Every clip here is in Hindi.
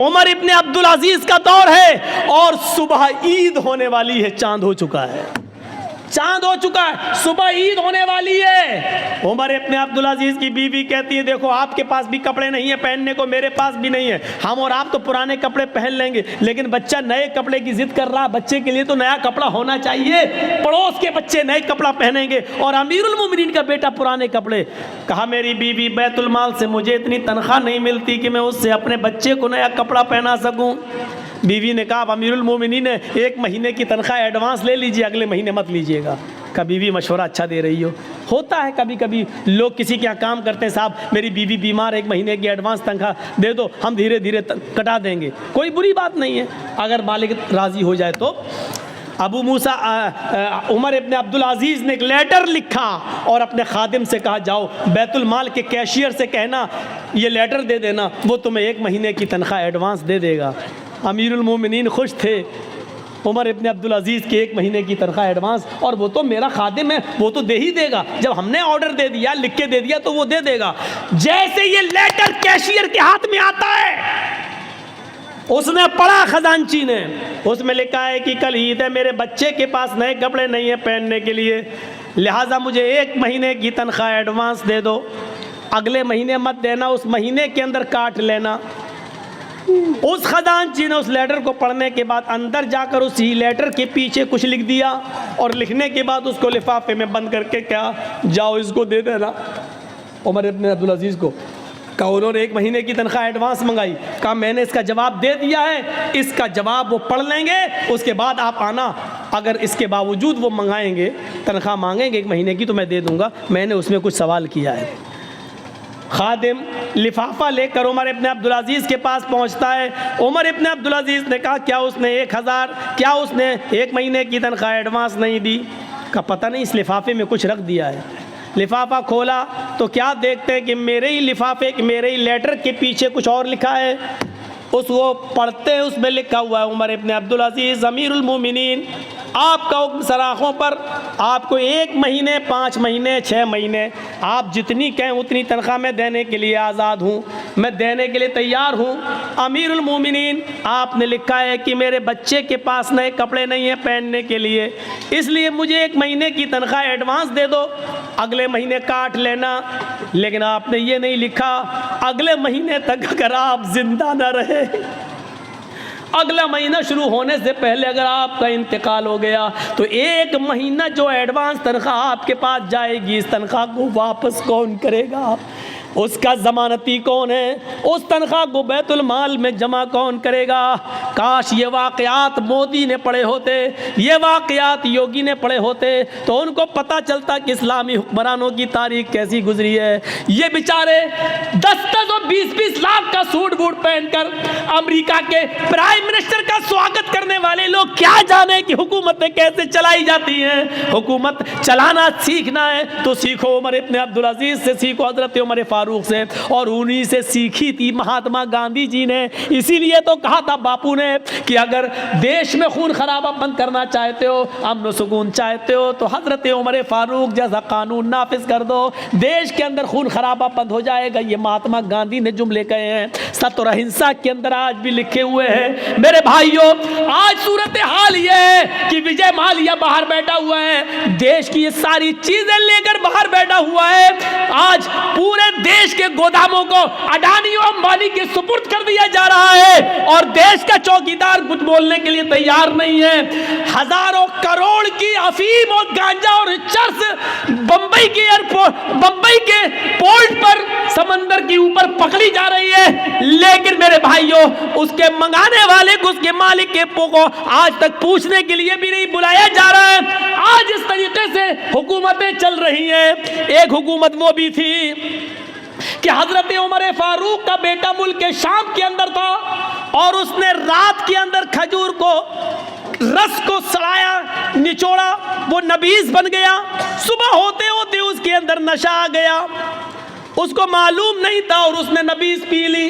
उमर इब्ने अब्दुल अजीज का दौर है और सुबह ईद होने वाली है, चांद हो चुका है, चांद हो चुका है, सुबह ईद होने वाली है। उमर इब्ने अब्दुल अजीज की बीवी कहती है देखो आपके पास भी कपड़े नहीं है पहनने को, मेरे पास भी नहीं है, हम और आप तो पुराने कपड़े पहन लेंगे, लेकिन बच्चा नए कपड़े की जिद कर रहा, बच्चे के लिए तो नया कपड़ा होना चाहिए, पड़ोस के बच्चे नए कपड़ा पहनेंगे और अमीरुल मोमिनीन का बेटा पुराने कपड़े। कहा मेरी बीवी बैतुल माल से मुझे इतनी तनख्वाह नहीं मिलती कि मैं उससे अपने बच्चे को नया कपड़ा पहना सकूं। बीवी ने कहा अमीरुल मोमिनीन ने 1 महीने की तनख्वाह एडवांस ले लीजिए, अगले महीने मत लीजिएगा। का बीवी मशवरा अच्छा दे रही हो, होता है कभी कभी लोग किसी के यहाँ काम करते हैं, साहब मेरी बीवी बीमार, 1 महीने की एडवांस तनख्वाह दे दो, हम धीरे धीरे कटा देंगे, कोई बुरी बात नहीं है अगर मालिक राज़ी हो जाए तो। अबू मूसा उमर इब्ने अब्दुल अजीज़ ने एक लेटर लिखा और अपने खादिम से कहा जाओ बैतुल माल के कैशियर से कहना ये लेटर दे देना, वो तुम्हें 1 महीने की तनख्वाह एडवांस दे देगा। अमीरुल मोमिनीन खुश थे, उमर इब्ने अब्दुल अजीज़ के 1 महीने की तनख्वाह एडवांस, और वो तो मेरा खादिम है, वो तो दे ही देगा, जब हमने ऑर्डर दे दिया लिख के दे दिया तो वो दे देगा। जैसे ये लेटर कैशियर के हाथ में आता है, उसने पढ़ा खजांची ने, उसमें लिखा है कि कल ईद है, मेरे बच्चे के पास नए कपड़े नहीं है पहनने के लिए, लिहाजा मुझे 1 महीने की तनख्वाह एडवांस दे दो, अगले महीने मत देना, उस महीने के अंदर काट लेना। उस खजांची ने उस लेटर को पढ़ने के बाद अंदर जाकर उसी लेटर के पीछे कुछ लिख दिया और लिखने के बाद उसको लिफाफे में बंद करके क्या जाओ इसको दे देना उमर इब्ने अब्दुल अजीज़ को। कहा उन्होंने 1 महीने की तनख्वाह एडवांस मंगाई, कहा मैंने इसका जवाब दे दिया है, इसका जवाब वो पढ़ लेंगे, उसके बाद आप आना, अगर इसके बावजूद वो मंगाएंगे तनख्वाह मांगेंगे 1 महीने की तो मैं दे दूंगा, मैंने उसमें कुछ सवाल किया है। खादिम लिफाफा लेकर उमर इब्ने अब्दुल अजीज़ के पास पहुंचता है। उमर इब्ने अब्दुल अजीज़ ने कहा क्या उसने 1000, क्या उसने 1 महीने की तनख्वाह एडवांस नहीं दी? का पता नहीं, इस लिफाफे में कुछ रख दिया है। लिफाफा खोला तो क्या देखते हैं कि मेरे ही लिफाफे, मेरे ही लेटर के पीछे कुछ और लिखा है। उसको पढ़ते हैं, उसमें लिखा हुआ है उमर इब्ने अब्दुल अजीज़ अमीरुल मोमिनीन, आपका हुक्म सराखों पर, आपको 1 महीने, 5 महीने, 6 महीने, आप जितनी कहें उतनी तनख्वाह मैं देने के लिए आज़ाद हूँ, मैं देने के लिए तैयार हूँ। अमीरुल मोमिनीन आपने लिखा है कि मेरे बच्चे के पास नए कपड़े नहीं हैं पहनने के लिए, इसलिए मुझे 1 महीने की तनख्वाह एडवांस दे दो, अगले महीने काट लेना। लेकिन आपने ये नहीं लिखा अगले महीने तक अगर आप जिंदा न रहे, अगला महीना शुरू होने से पहले अगर आपका इंतकाल हो गया तो 1 महीना जो एडवांस तनख्वाह आपके पास जाएगी, इस तनख्वाह को वापस कौन करेगा? उसका ज़मानती कौन है? उस तनख्वाह को बैतुल माल में जमा कौन करेगा? काश ये वाक़यात मोदी ने पढ़े होते, ये वाक़यात योगी ने पढ़े होते तो उनको पता चलता कि इस्लामी हुक्मरानों की तारीख कैसी गुजरी है। ये बेचारे 10-10 और 20-20 लाख का सूट बूट पहनकर अमेरिका के प्राइम मिनिस्टर का स्वागत करने वाले लोग क्या जाने कि हुकूमतें कैसे चलाई जाती हैं। हुकूमत चलाना सीखना है तो सीखो उमर इब्ने अब्दुल अजीज़ से, सीखो हज़रत उमर फारूक से, और उन्हीं से सीखी थी महात्मा गांधी जी ने। इसीलिए तो कहा था बापू ने कि अगर देश में खून खराबा बंद करना चाहते हो, अमन सुकून चाहते हो तो हजरत उमर फारूक जैसा कानून नाफिज कर दो, देश के अंदर खून खराबा बंद हो जाएगा। ये महात्मा गांधी ने जुमले कहे हैं, सत्य और अहिंसा के अंदर आज भी लिखे हुए हैं। मेरे भाइयों, आज सूरत हाल ये है कि विजय माल्या बाहर बैठा हुआ है, देश की ये सारी चीजें लेकर बाहर बैठा हुआ है। आज पूरे देश के गोदामों को अडानी और अंबानी के सुपुर्द कर दिया जा रहा है और देश का चौकीदार कुछ बोलने के लिए तैयार नहीं है। हजारों करोड़ की अफीम और गांजा और चरस बंबई के एयरपोर्ट, बंबई के पोर्ट पर समंदर के ऊपर पकड़ी जा रही है, लेकिन मेरे भाइयों उसके मंगाने वाले को, उसके मालिक के को आज तक पूछने के लिए भी नहीं बुलाया जा रहा है। आज इस तरीके से हुकूमतें चल रही हैं। एक हुकूमत वो भी थी कि हजरत उमर फारूक का बेटा मुल्क के शाम के अंदर था और उसने रात के अंदर खजूर को, रस को सड़ाया, निचोड़ा, वो नबीज बन गया। सुबह होते होते उसके अंदर नशा आ गया, उसको मालूम नहीं था और उसने नबीज पी ली।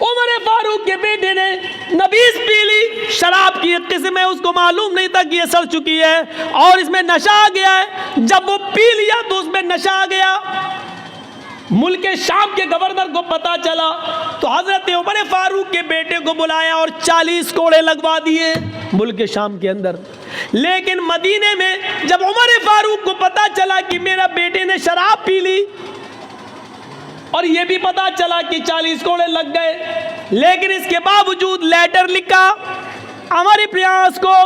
उमर फारूक के बेटे ने नबीज पी ली, शराब की एक किस्म है, उसको मालूम नहीं था कि ये सड़ चुकी है और इसमें नशा आ गया है। जब वो पी लिया तो उसमें नशा आ गया। मुल्क शाम के गवर्नर को पता चला तो हजरत उमर फारूक के बेटे को बुलाया और 40 कोड़े लगवा दिए मुल्क शाम के अंदर। लेकिन मदीने में जब उमर फारूक को पता चला कि मेरा बेटे ने शराब पी ली और यह भी पता चला कि 40 कोड़े लग गए, लेकिन इसके बावजूद लेटर लिखा अमर प्रयास को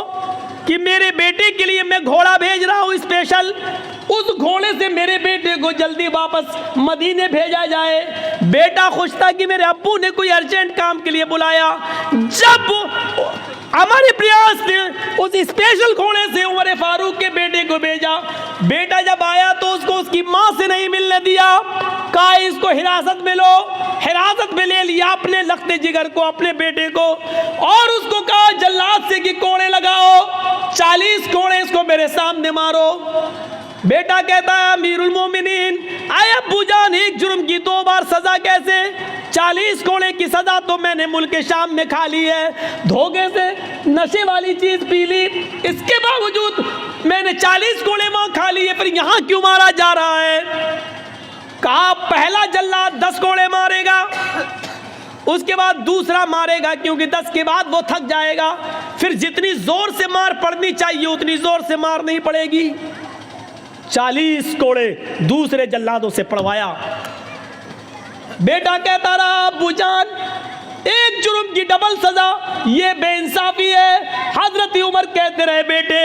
कि मेरे बेटे के लिए मैं घोड़ा भेज रहा हूं स्पेशल, उस घोड़े से मेरे बेटे को जल्दी वापस मदीने भेजा जाए। बेटा खुश था कि मेरे अब्बू ने कोई अर्जेंट काम के लिए बुलाया। जब अमर प्रयास ने उस स्पेशल घोड़े से उमर फारूक के बेटे को भेजा, बेटा जब आया तो उसको उसकी मां से नहीं मिलने दिया, कहा इसको हिरासत में लो। हिरासत में ले लिया अपने लखते जिगर को, अपने बेटे को, और उसको कहा जल्लाद से कि कोड़े लगाओ, 40 कोड़े इसको मेरे सामने मारो। बेटा कहता है अमीरुल मोमिनीन, आए अब्बू जान, एक जुर्म की 2 बार सजा कैसे? 40 कोड़े की सजा तो मैंने मुल्क शाम में खा ली है, धोखे से नशे वाली चीज पी ली, इसके बावजूद मैंने 40 कोड़े वहां खा लिए, फिर यहां क्यों मारा जा रहा है? कहा पहला जल्लाद 10 कोड़े मारेगा, उसके बाद दूसरा मारेगा, क्योंकि 10 के बाद वो थक जाएगा, फिर जितनी जोर से मार पड़नी चाहिए उतनी जोर से मार नहीं पड़ेगी। 40 कोड़े दूसरे जल्लादों से पड़वाया। बेटा कहता रहा अब्बू जान, एक जुर्म की डबल सजा, ये बेइंसाफी है। हजरत उमर कहते रहे बेटे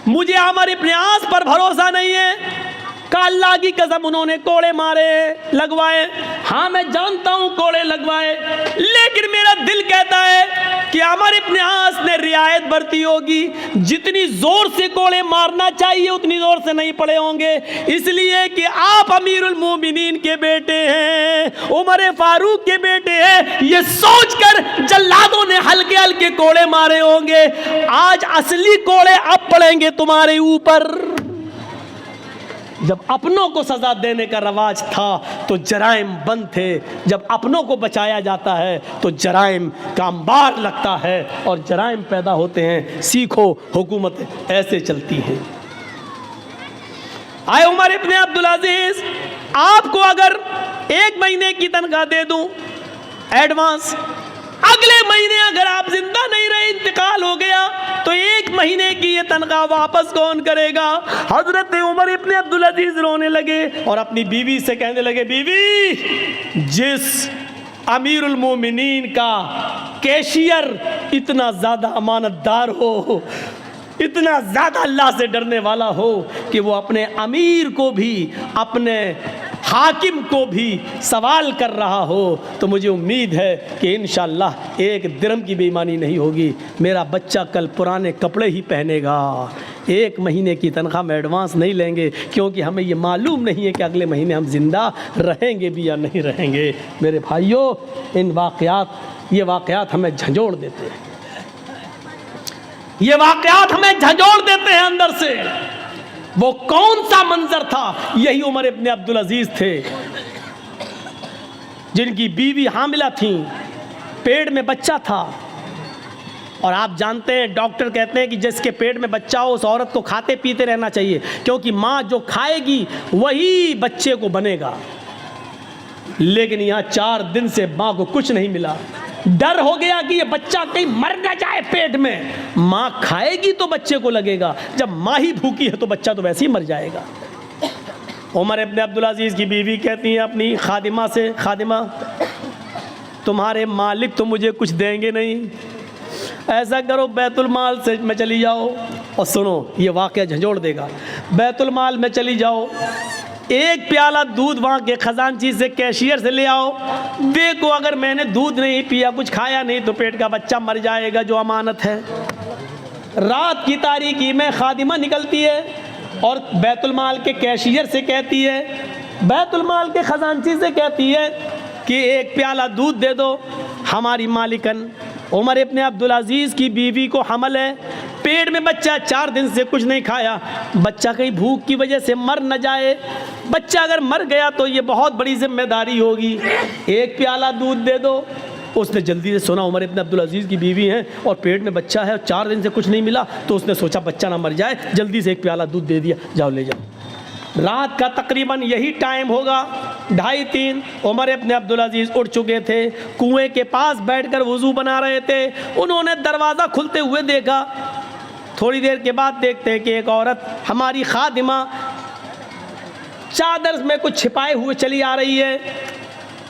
मुझे हमारे प्रयास पर भरोसा नहीं है, का अल्लाह की कसम उन्होंने कोड़े मारे लगवाए, हाँ मैं जानता हूं कोड़े लगवाए, लेकिन मेरा दिल कहता है कि हमारे प्रयास ने रियायत बरती होगी, जितनी जोर से कोड़े मारना चाहिए उतनी जोर से नहीं पड़े होंगे, इसलिए कि आप अमीरुल मोमिनीन के बेटे हैं, उमर फारूक के बेटे हैं, ये सोचकर जल्लादों ने हल्के हल्के कोड़े मारे होंगे। आज असली कोड़े अब पड़ेंगे तुम्हारे ऊपर। जब अपनों को सजा देने का रवाज था तो जराइम बंद थे, जब अपनों को बचाया जाता है तो जराइम का अंबार लगता है और जराइम पैदा होते हैं। सीखो, हुकूमत ऐसे चलती है। आए उमर इब्ने अब्दुल अजीज, आपको अगर 1 महीने की तनख्वाह दे दूं एडवांस, अगले महीने अगर आप जिंदा नहीं रहे, इंतकाल हो गया, तो 1 महीने की ये तनख्वाह वापस कौन करेगा? हजरत उमर इब्ने अब्दुल अजीज रोने लगे और अपनी बीवी से कहने लगे, बीवी, जिस अमीरुल मोमिनीन का कैशियर इतना ज्यादा अमानतदार हो, इतना ज्यादा अल्लाह से डरने वाला हो कि वो अपने अमीर को भी, अपने हाकिम को भी सवाल कर रहा हो, तो मुझे उम्मीद है कि इंशाअल्लाह 1 दिरहम की बेईमानी नहीं होगी। मेरा बच्चा कल पुराने कपड़े ही पहनेगा। 1 महीने की तनख्वाह में एडवांस नहीं लेंगे, क्योंकि हमें ये मालूम नहीं है कि अगले महीने हम जिंदा रहेंगे भी या नहीं रहेंगे। मेरे भाइयों, ये वाक़यात हमें झंझोड़ देते हैं, ये वाक़यात हमें झंझोड़ देते हैं अंदर से। वो कौन सा मंजर था? यही उमर इब्ने अब्दुल अजीज थे, जिनकी बीवी हामिला थी, पेट में बच्चा था, और आप जानते हैं डॉक्टर कहते हैं कि जिसके पेट में बच्चा हो उस औरत को खाते पीते रहना चाहिए, क्योंकि माँ जो खाएगी वही बच्चे को बनेगा। लेकिन यहाँ 4 दिन से माँ को कुछ नहीं मिला। डर हो गया कि ये बच्चा कहीं मर न जाए पेट में, माँ खाएगी तो बच्चे को लगेगा, जब माँ ही भूखी है तो बच्चा तो वैसे ही मर जाएगा। उमर इब्ने अब्दुल अजीज की बीवी कहती है अपनी खादिमा से, खादिमा तुम्हारे मालिक तो मुझे कुछ देंगे नहीं, ऐसा करो बैतुल माल से में चली जाओ, और सुनो ये वाक़या झंझोड़ देगा, बैतुल माल में चली जाओ, 1 प्याला दूध वहाँ के खजानची से, कैशियर से ले आओ, देखो अगर मैंने दूध नहीं पिया, कुछ खाया नहीं, तो पेट का बच्चा मर जाएगा जो अमानत है। रात की तारीकी में खादिमा निकलती है और बैतुल माल के कैशियर से कहती है, बैतुल माल के खजानची से कहती है कि 1 प्याला दूध दे दो। हमारी मालिकन उमर इब्ने अब्दुल अजीज़ की बीवी को हमल है, पेट में बच्चा, 4 दिन से कुछ नहीं खाया, बच्चा कहीं भूख की वजह से मर न जाए, बच्चा अगर मर गया तो ये बहुत बड़ी जिम्मेदारी होगी, 1 प्याला दूध दे दो। उसने जल्दी से सुना उमर इब्ने अब्दुल अजीज़ की बीवी हैं और पेट में बच्चा है और 4 दिन से कुछ नहीं मिला, तो उसने सोचा बच्चा ना मर जाए, जल्दी से 1 प्याला दूध दे दिया, जाओ ले जाओ। रात का तकरीबन यही टाइम होगा, 2:30-3। उमर इब्न अब्दुल अजीज़ उठ चुके थे, कुएं के पास बैठकर वज़ू बना रहे थे। उन्होंने दरवाज़ा खुलते हुए देखा। थोड़ी देर के बाद देखते हैं कि एक औरत, हमारी खादिमा, चादर में कुछ छिपाए हुए चली आ रही है।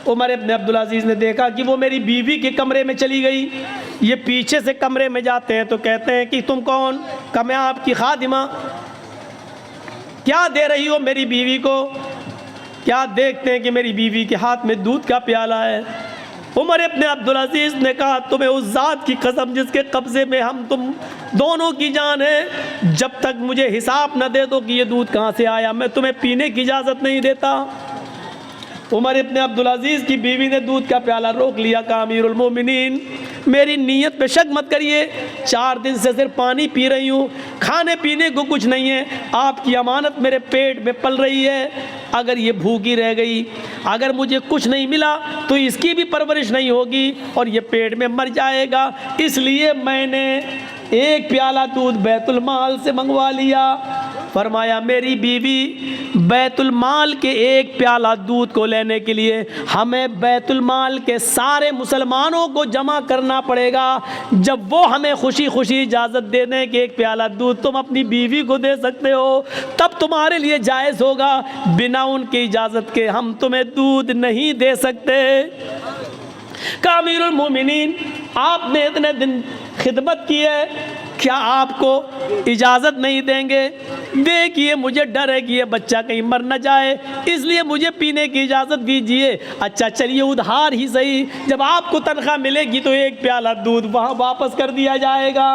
उमर इब्न अब्दुल अजीज़ ने देखा कि वो मेरी बीवी के कमरे में चली गई। ये पीछे से कमरे में जाते हैं तो कहते हैं कि तुम कौन? कहा मैं आपकी खादिमा। क्या दे रही हो मेरी बीवी को? क्या देखते हैं कि मेरी बीवी के हाथ में दूध का प्याला है। उमर इब्न अब्दुल अजीज़ ने कहा तुम्हें उस ज़ात की कसम जिसके कब्ज़े में हम तुम दोनों की जान है, जब तक मुझे हिसाब न दे दो कि ये दूध कहाँ से आया, मैं तुम्हें पीने की इजाज़त नहीं देता। उमर इब्न अब्दुल अजीज़ की बीवी ने दूध का प्याला रोक लिया। कहा अमीरुल मोमिनीन, मेरी नीयत पे शक मत करिए, 4 दिन से सिर्फ पानी पी रही हूँ, खाने पीने को कुछ नहीं है। आपकी अमानत मेरे पेट में पल रही है। अगर ये भूखी रह गई, अगर मुझे कुछ नहीं मिला तो इसकी भी परवरिश नहीं होगी और ये पेट में मर जाएगा। इसलिए मैंने एक प्याला दूध बैतुल माल से मंगवा लिया। फरमाया मेरी बीवी, बैतुल माल के एक प्याला दूध को लेने के लिए हमें बैतुल माल के सारे मुसलमानों को जमा करना पड़ेगा। जब वो हमें खुशी खुशी इजाज़त दे दें कि एक प्याला दूध तुम अपनी बीवी को दे सकते हो, तब तुम्हारे लिए जायज़ होगा। बिना उनकी इजाज़त के हम तुम्हें दूध नहीं दे सकते। का अमीरुल मोमिनीन, आपने इतने दिन खिदमत की है, क्या आपको इजाज़त नहीं देंगे? देखिए मुझे डर है कि ये बच्चा कहीं मर न जाए, इसलिए मुझे पीने की इजाज़त दीजिए। अच्छा चलिए उधार ही सही, जब आपको तनख्वाह मिलेगी तो एक प्याला दूध वहाँ वापस कर दिया जाएगा।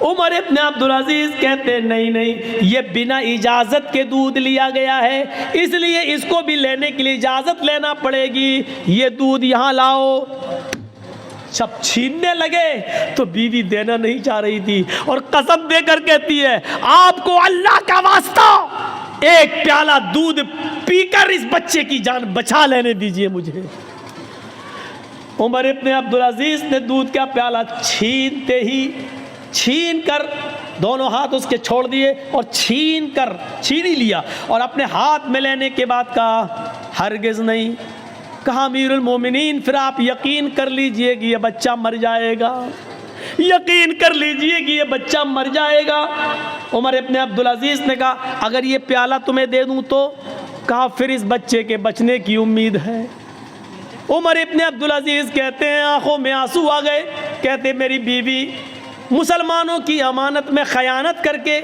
उमर इब्न अब्दुल अजीज़ कहते नहीं नहीं, ये बिना इजाज़त के दूध लिया गया है, इसलिए इसको भी लेने के लिए इजाज़त लेना पड़ेगी। ये दूध यहाँ लाओ। जब छीनने लगे तो बीवी देना नहीं चाह रही थी और कसम देकर कहती है आपको अल्लाह का वास्ता एक प्याला दूध पीकर इस बच्चे की जान बचा लेने दीजिए मुझे। उमर इब्न अब्दुल अजीज़ ने दूध का प्याला छीन कर दोनों हाथ उसके छोड़ दिए और छीन ही लिया और अपने हाथ में लेने के बाद कहा हरगिज़ नहीं। कहा अमीरुल मोमिनीन, फिर आप यकीन कर लीजिए कि ये बच्चा मर जाएगा, यकीन कर लीजिए कि ये बच्चा मर जाएगा। उमर इब्न अब्दुल अजीज़ ने कहा अगर ये प्याला तुम्हें दे दूं तो? कहा फिर इस बच्चे के बचने की उम्मीद है। उमर इब्न अब्दुल अजीज़ कहते हैं आंखों में आंसू आ गए। कहते मेरी बीवी, मुसलमानों की अमानत में ख़यानत करके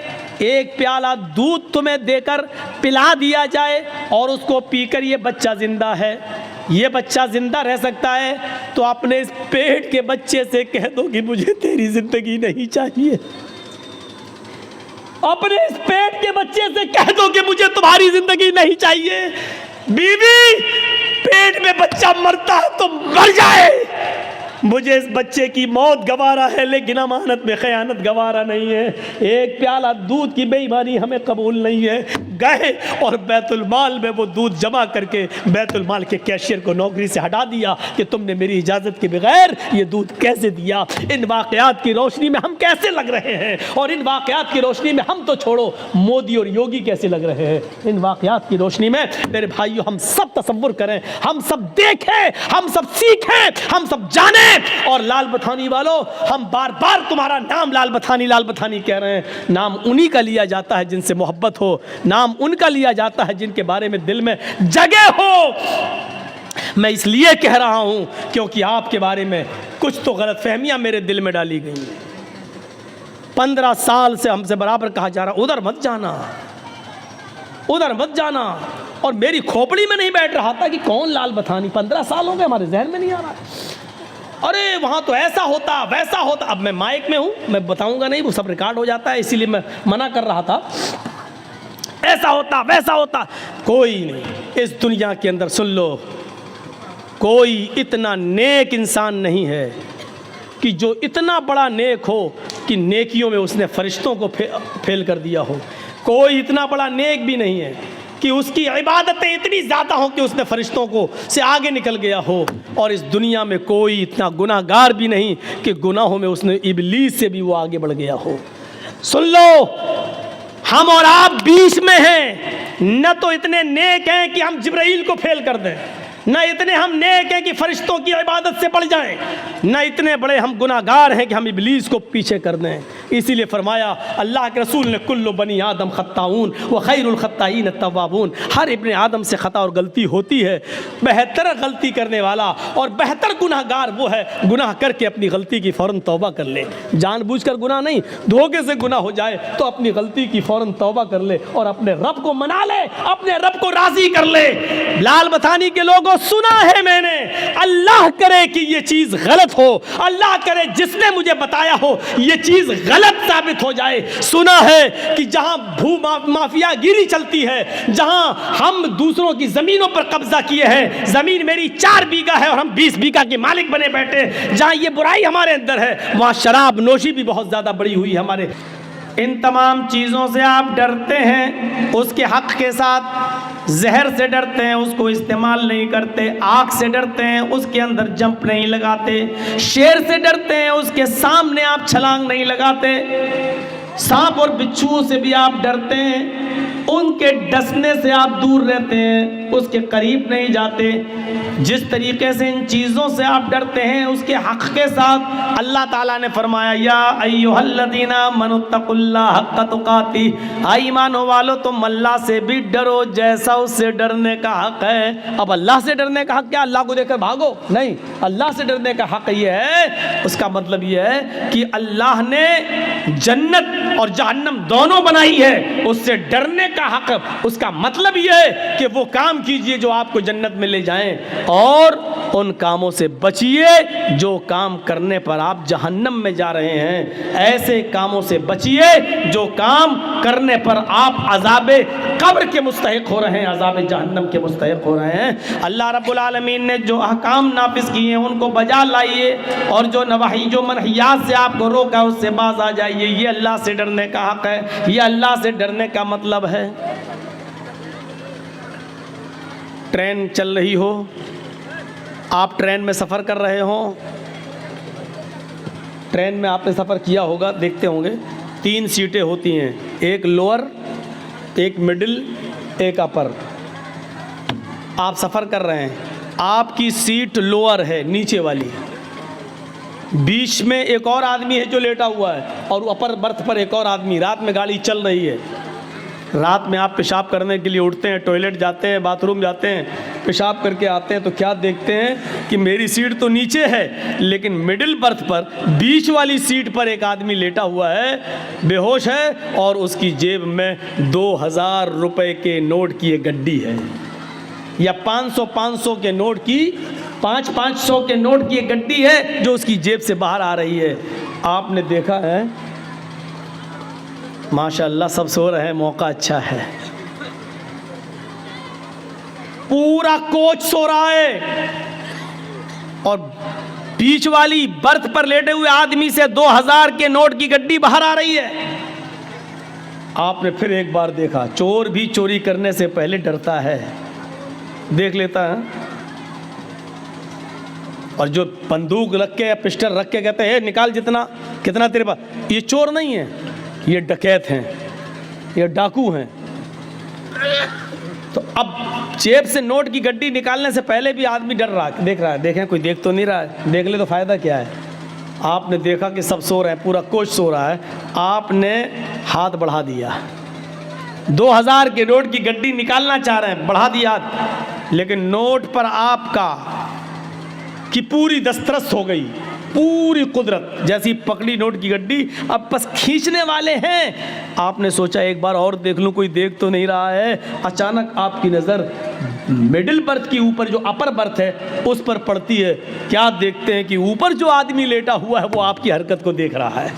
एक प्याला दूध तुम्हें देकर पिला दिया जाए और उसको पीकर ये बच्चा ज़िंदा है, ये बच्चा ज़िंदा रह सकता है, तो अपने इस पेट के बच्चे से कह दो कि मुझे तेरी ज़िंदगी नहीं चाहिए। अपने इस पेट के बच्चे से कह दो कि मुझे तुम्हारी ज़िंदगी नहीं चाहिए। बीवी, पेट में बच्चा मरता है तो मर जाए, मुझे इस बच्चे की मौत गवारा है लेकिन अमानत में ख़यानत गवारा नहीं है। एक प्याला दूध की बेईमानी हमें कबूल नहीं है। गए और बैतुल माल में वो दूध जमा करके बैतुल माल के कैशियर को नौकरी से हटा दिया कि तुमने मेरी इजाज़त के बगैर ये दूध कैसे दिया। इन वाक़यात की रोशनी में हम कैसे लग रहे हैं, और इन वाक़यात की रोशनी में हम तो छोड़ो मोदी और योगी कैसे लग रहे हैं। इन वाक़यात की रोशनी में मेरे भाइयों हम सब तसव्वुर करें, हम सब देखें, हम सब सीखें, हम सब जानें। और लाल बथानी वालों, हम बार बार तुम्हारा नाम लाल बथानी कह रहे हैं। नाम उन्हीं का लिया जाता है जिनसे मोहब्बत हो, नाम उनका लिया जाता है जिनके बारे में दिल में जगह हो। मैं इसलिए कह रहा हूं क्योंकि आपके बारे में कुछ तो गलतफहमियां मेरे दिल में डाली गई। 15 साल से हमसे बराबर कहा जा रहा उधर मत जाना, उधर मत जाना, और मेरी खोपड़ी में नहीं बैठ रहा था कि कौन लाल बथानी। 15 साल हो गए, हमारे जहन में नहीं आ रहा। अरे वहाँ तो ऐसा होता वैसा होता। अब मैं माइक में हूँ, मैं बताऊँगा नहीं, वो सब रिकॉर्ड हो जाता है, इसीलिए मैं मना कर रहा था। ऐसा होता वैसा होता, कोई नहीं इस दुनिया के अंदर, सुन लो, कोई इतना नेक इंसान नहीं है कि जो इतना बड़ा नेक हो कि नेकियों में उसने फरिश्तों को फेल कर दिया हो। कोई इतना बड़ा नेक भी नहीं है कि उसकी इबादतें इतनी ज़्यादा हो कि उसने फरिश्तों को से आगे निकल गया हो। और इस दुनिया में कोई इतना गुनाहगार भी नहीं कि गुनाहों में उसने इबलीस से भी वो आगे बढ़ गया हो। सुन लो, हम और आप बीच में हैं। न तो इतने नेक हैं कि हम जिब्राइल को फेल कर दें, न इतने हम नेक हैं कि फरिश्तों की इबादत से बढ़ जाएं, न इतने बड़े हम गुनाहगार हैं कि हम इब्लीस को पीछे कर दें। इसीलिए फरमाया अल्लाह के रसूल ने, कुल्लु बनी आदम खत्ताऊन व खैरुल खत्ताईन तव्वाबून। हर इब्ने आदम से खता और गलती होती है, बेहतर गलती करने वाला और बेहतर गुनाहगार वो है गुनाह करके अपनी गलती की फ़ौरन तौबा कर ले। जानबूझकर गुनाह नहीं, धोखे से गुनाह हो जाए तो अपनी गलती की फ़ौरन तौबा कर ले और अपने रब को मना ले, अपने रब को राज़ी कर ले। लाल बतानी के लोगों, सुना है मैंने, अल्लाह करे कि ये चीज़ गलत हो, अल्लाह करे जिसने मुझे बताया हो ये चीज़ गलत साबित हो जाए। सुना है कि जहां भू माफियागिरी चलती है, जहां हम दूसरों की जमीनों पर कब्जा किए हैं, जमीन मेरी 4 बीघा है और हम 20 बीघा के मालिक बने बैठे, जहां ये बुराई हमारे अंदर है, वहां शराब नोशी भी बहुत ज्यादा बड़ी हुई हमारे। इन तमाम चीज़ों से आप डरते हैं, उसके हक के साथ जहर से डरते हैं, उसको इस्तेमाल नहीं करते, आग से डरते हैं, उसके अंदर जंप नहीं लगाते, शेर से डरते हैं, उसके सामने आप छलांग नहीं लगाते, सांप और बिच्छुओं से भी आप डरते हैं, उनके डसने से आप दूर रहते हैं, उसके करीब नहीं जाते। जिस तरीके से इन चीज़ों से आप डरते हैं, उसके हक़ के साथ अल्लाह ताला ने फरमाया, या अय्युहल्लज़ीना मनुत्तकुल्लाह हक़्क़ तुक़ाती, ईमानो वालो तुम अल्लाह से भी डरो जैसा उससे डरने का हक़ है। अब अल्लाह से डरने का हक़ क्या? अल्लाह को देखकर भागो? नहीं, अल्लाह से डरने का हक़ ये है, उसका मतलब ये है कि अल्लाह ने जन्नत और जहन्नम दोनों बनाई है, उससे डरने का हक़, उसका मतलब ये है कि वो काम कीजिए जो आपको जन्नत में ले जाएं और उन कामों से बचिए जो काम करने पर आप जहन्नम में जा रहे हैं। ऐसे कामों से बचिए जो काम करने पर आप अज़ाबे कब्र के मुस्तहिक हो रहे हैं, अज़ाबे जहन्नम के मुस्तहिक हो रहे हैं। अल्लाह रब्बुल आलमीन ने जो अहकाम नाफिज किए हैं उनको बजा लाइए और जो नवाही जो मनहियात से आपको रोका उससे बाज आ जाइए। ये अल्लाह से डरने का हक़ है, ये अल्लाह से डरने का मतलब है। ट्रेन चल रही हो, आप ट्रेन में सफ़र कर रहे हो, ट्रेन में आपने सफ़र किया होगा, देखते होंगे 3 सीटें होती हैं, एक लोअर, एक मिडिल, एक अपर। आप सफ़र कर रहे हैं, आपकी सीट लोअर है, नीचे वाली, बीच में एक और आदमी है जो लेटा हुआ है और अपर बर्थ पर एक और आदमी। रात में गाड़ी चल रही है, रात में आप पेशाब करने के लिए उठते हैं, टॉयलेट जाते हैं, बाथरूम जाते हैं, पेशाब करके आते हैं तो क्या देखते हैं कि मेरी सीट तो नीचे है लेकिन मिडिल बर्थ पर बीच वाली सीट पर एक आदमी लेटा हुआ है, बेहोश है और उसकी जेब में 2000 रुपए के नोट की एक गड्डी है या 500 के नोट की 500 के नोट की एक गड्डी है जो उसकी जेब से बाहर आ रही है। आपने देखा है, माशाअल्लाह सब सो रहे हैं, मौका अच्छा है, पूरा कोच सो रहा है और बीच वाली बर्थ पर लेटे हुए आदमी से 2000 के नोट की गड्डी बाहर आ रही है। आपने फिर एक बार देखा, चोर भी चोरी करने से पहले डरता है, देख लेता है, और जो बंदूक रख के या पिस्टल रख के कहते हैं निकाल जितना, कितना तेरे पास, ये चोर नहीं है, ये डकैत हैं, ये डाकू हैं। तो अब जेब से नोट की गड्डी निकालने से पहले भी आदमी डर रहा है, देख रहा है, देखें कोई देख तो नहीं रहा है, देख ले तो फ़ायदा क्या है। आपने देखा कि सब सो रहे हैं, पूरा कोच सो रहा है, आपने हाथ बढ़ा दिया, 2000 के नोट की गड्डी निकालना चाह रहे हैं, बढ़ा दिया, लेकिन नोट पर आपका कि पूरी दस्तरस हो गई, पूरी कुदरत जैसी पकड़ी नोट की गड्डी, अब बस खींचने वाले हैं। आपने सोचा एक बार और देख लूं, कोई देख तो नहीं रहा है। अचानक आपकी नज़र मिडिल बर्थ के ऊपर जो अपर बर्थ है उस पर पड़ती है। क्या देखते हैं कि ऊपर जो आदमी लेटा हुआ है वो आपकी हरकत को देख रहा है।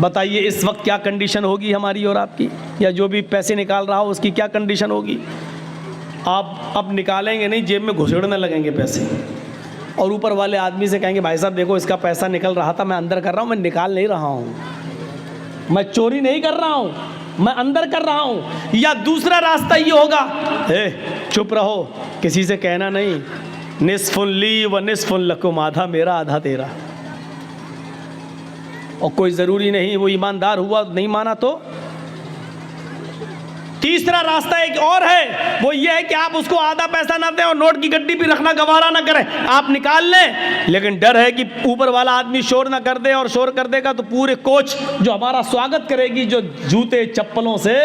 बताइए इस वक्त क्या कंडीशन होगी हमारी और आपकी, या जो भी पैसे निकाल रहा हो उसकी क्या कंडीशन होगी। आप अब निकालेंगे नहीं, जेब में घुसेड़ने लगेंगे पैसे और ऊपर वाले आदमी से कहेंगे भाई साहब देखो इसका पैसा निकल रहा था, मैं अंदर कर रहा हूँ, मैं निकाल नहीं रहा हूँ, मैं चोरी नहीं कर रहा हूँ, मैं अंदर कर रहा हूँ। या दूसरा रास्ता ये होगा, चुप रहो, किसी से कहना नहीं, निस्फुन ली व निस्फुन लकुम, आधा मेरा आधा तेरा, और कोई ज़रूरी नहीं वो ईमानदार हुआ नहीं माना तो तीसरा रास्ता एक और है, वो ये है कि आप उसको आधा पैसा ना दें और नोट की गड्डी भी रखना गवारा ना करें, आप निकाल लें, लेकिन डर है कि ऊपर वाला आदमी शोर ना कर दे, और शोर कर देगा तो पूरे कोच जो हमारा स्वागत करेगी जो जूते चप्पलों से।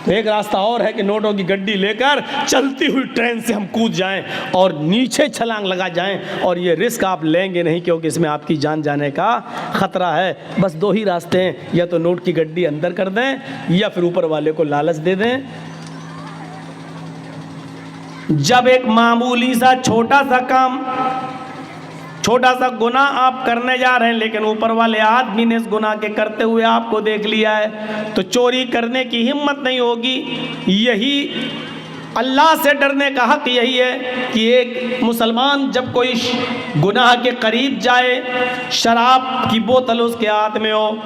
तो एक रास्ता और है कि नोटों की गड्डी लेकर चलती हुई ट्रेन से हम कूद जाएं और नीचे छलांग लगा जाएं, और ये रिस्क आप लेंगे नहीं क्योंकि इसमें आपकी जान जाने का खतरा है। बस दो ही रास्ते हैं, या तो नोट की गड्डी अंदर कर दें या फिर ऊपर वाले को लालच दे दें। जब एक मामूली सा छोटा सा काम, छोटा सा गुनाह आप करने जा रहे हैं, लेकिन ऊपर वाले आदमी ने इस गुनाह के करते हुए आपको देख लिया है, तो चोरी करने की हिम्मत नहीं होगी। यही अल्लाह से डरने का हक यही है कि एक मुसलमान जब कोई गुनाह के करीब जाए, शराब की बोतल उसके हाथ में हो,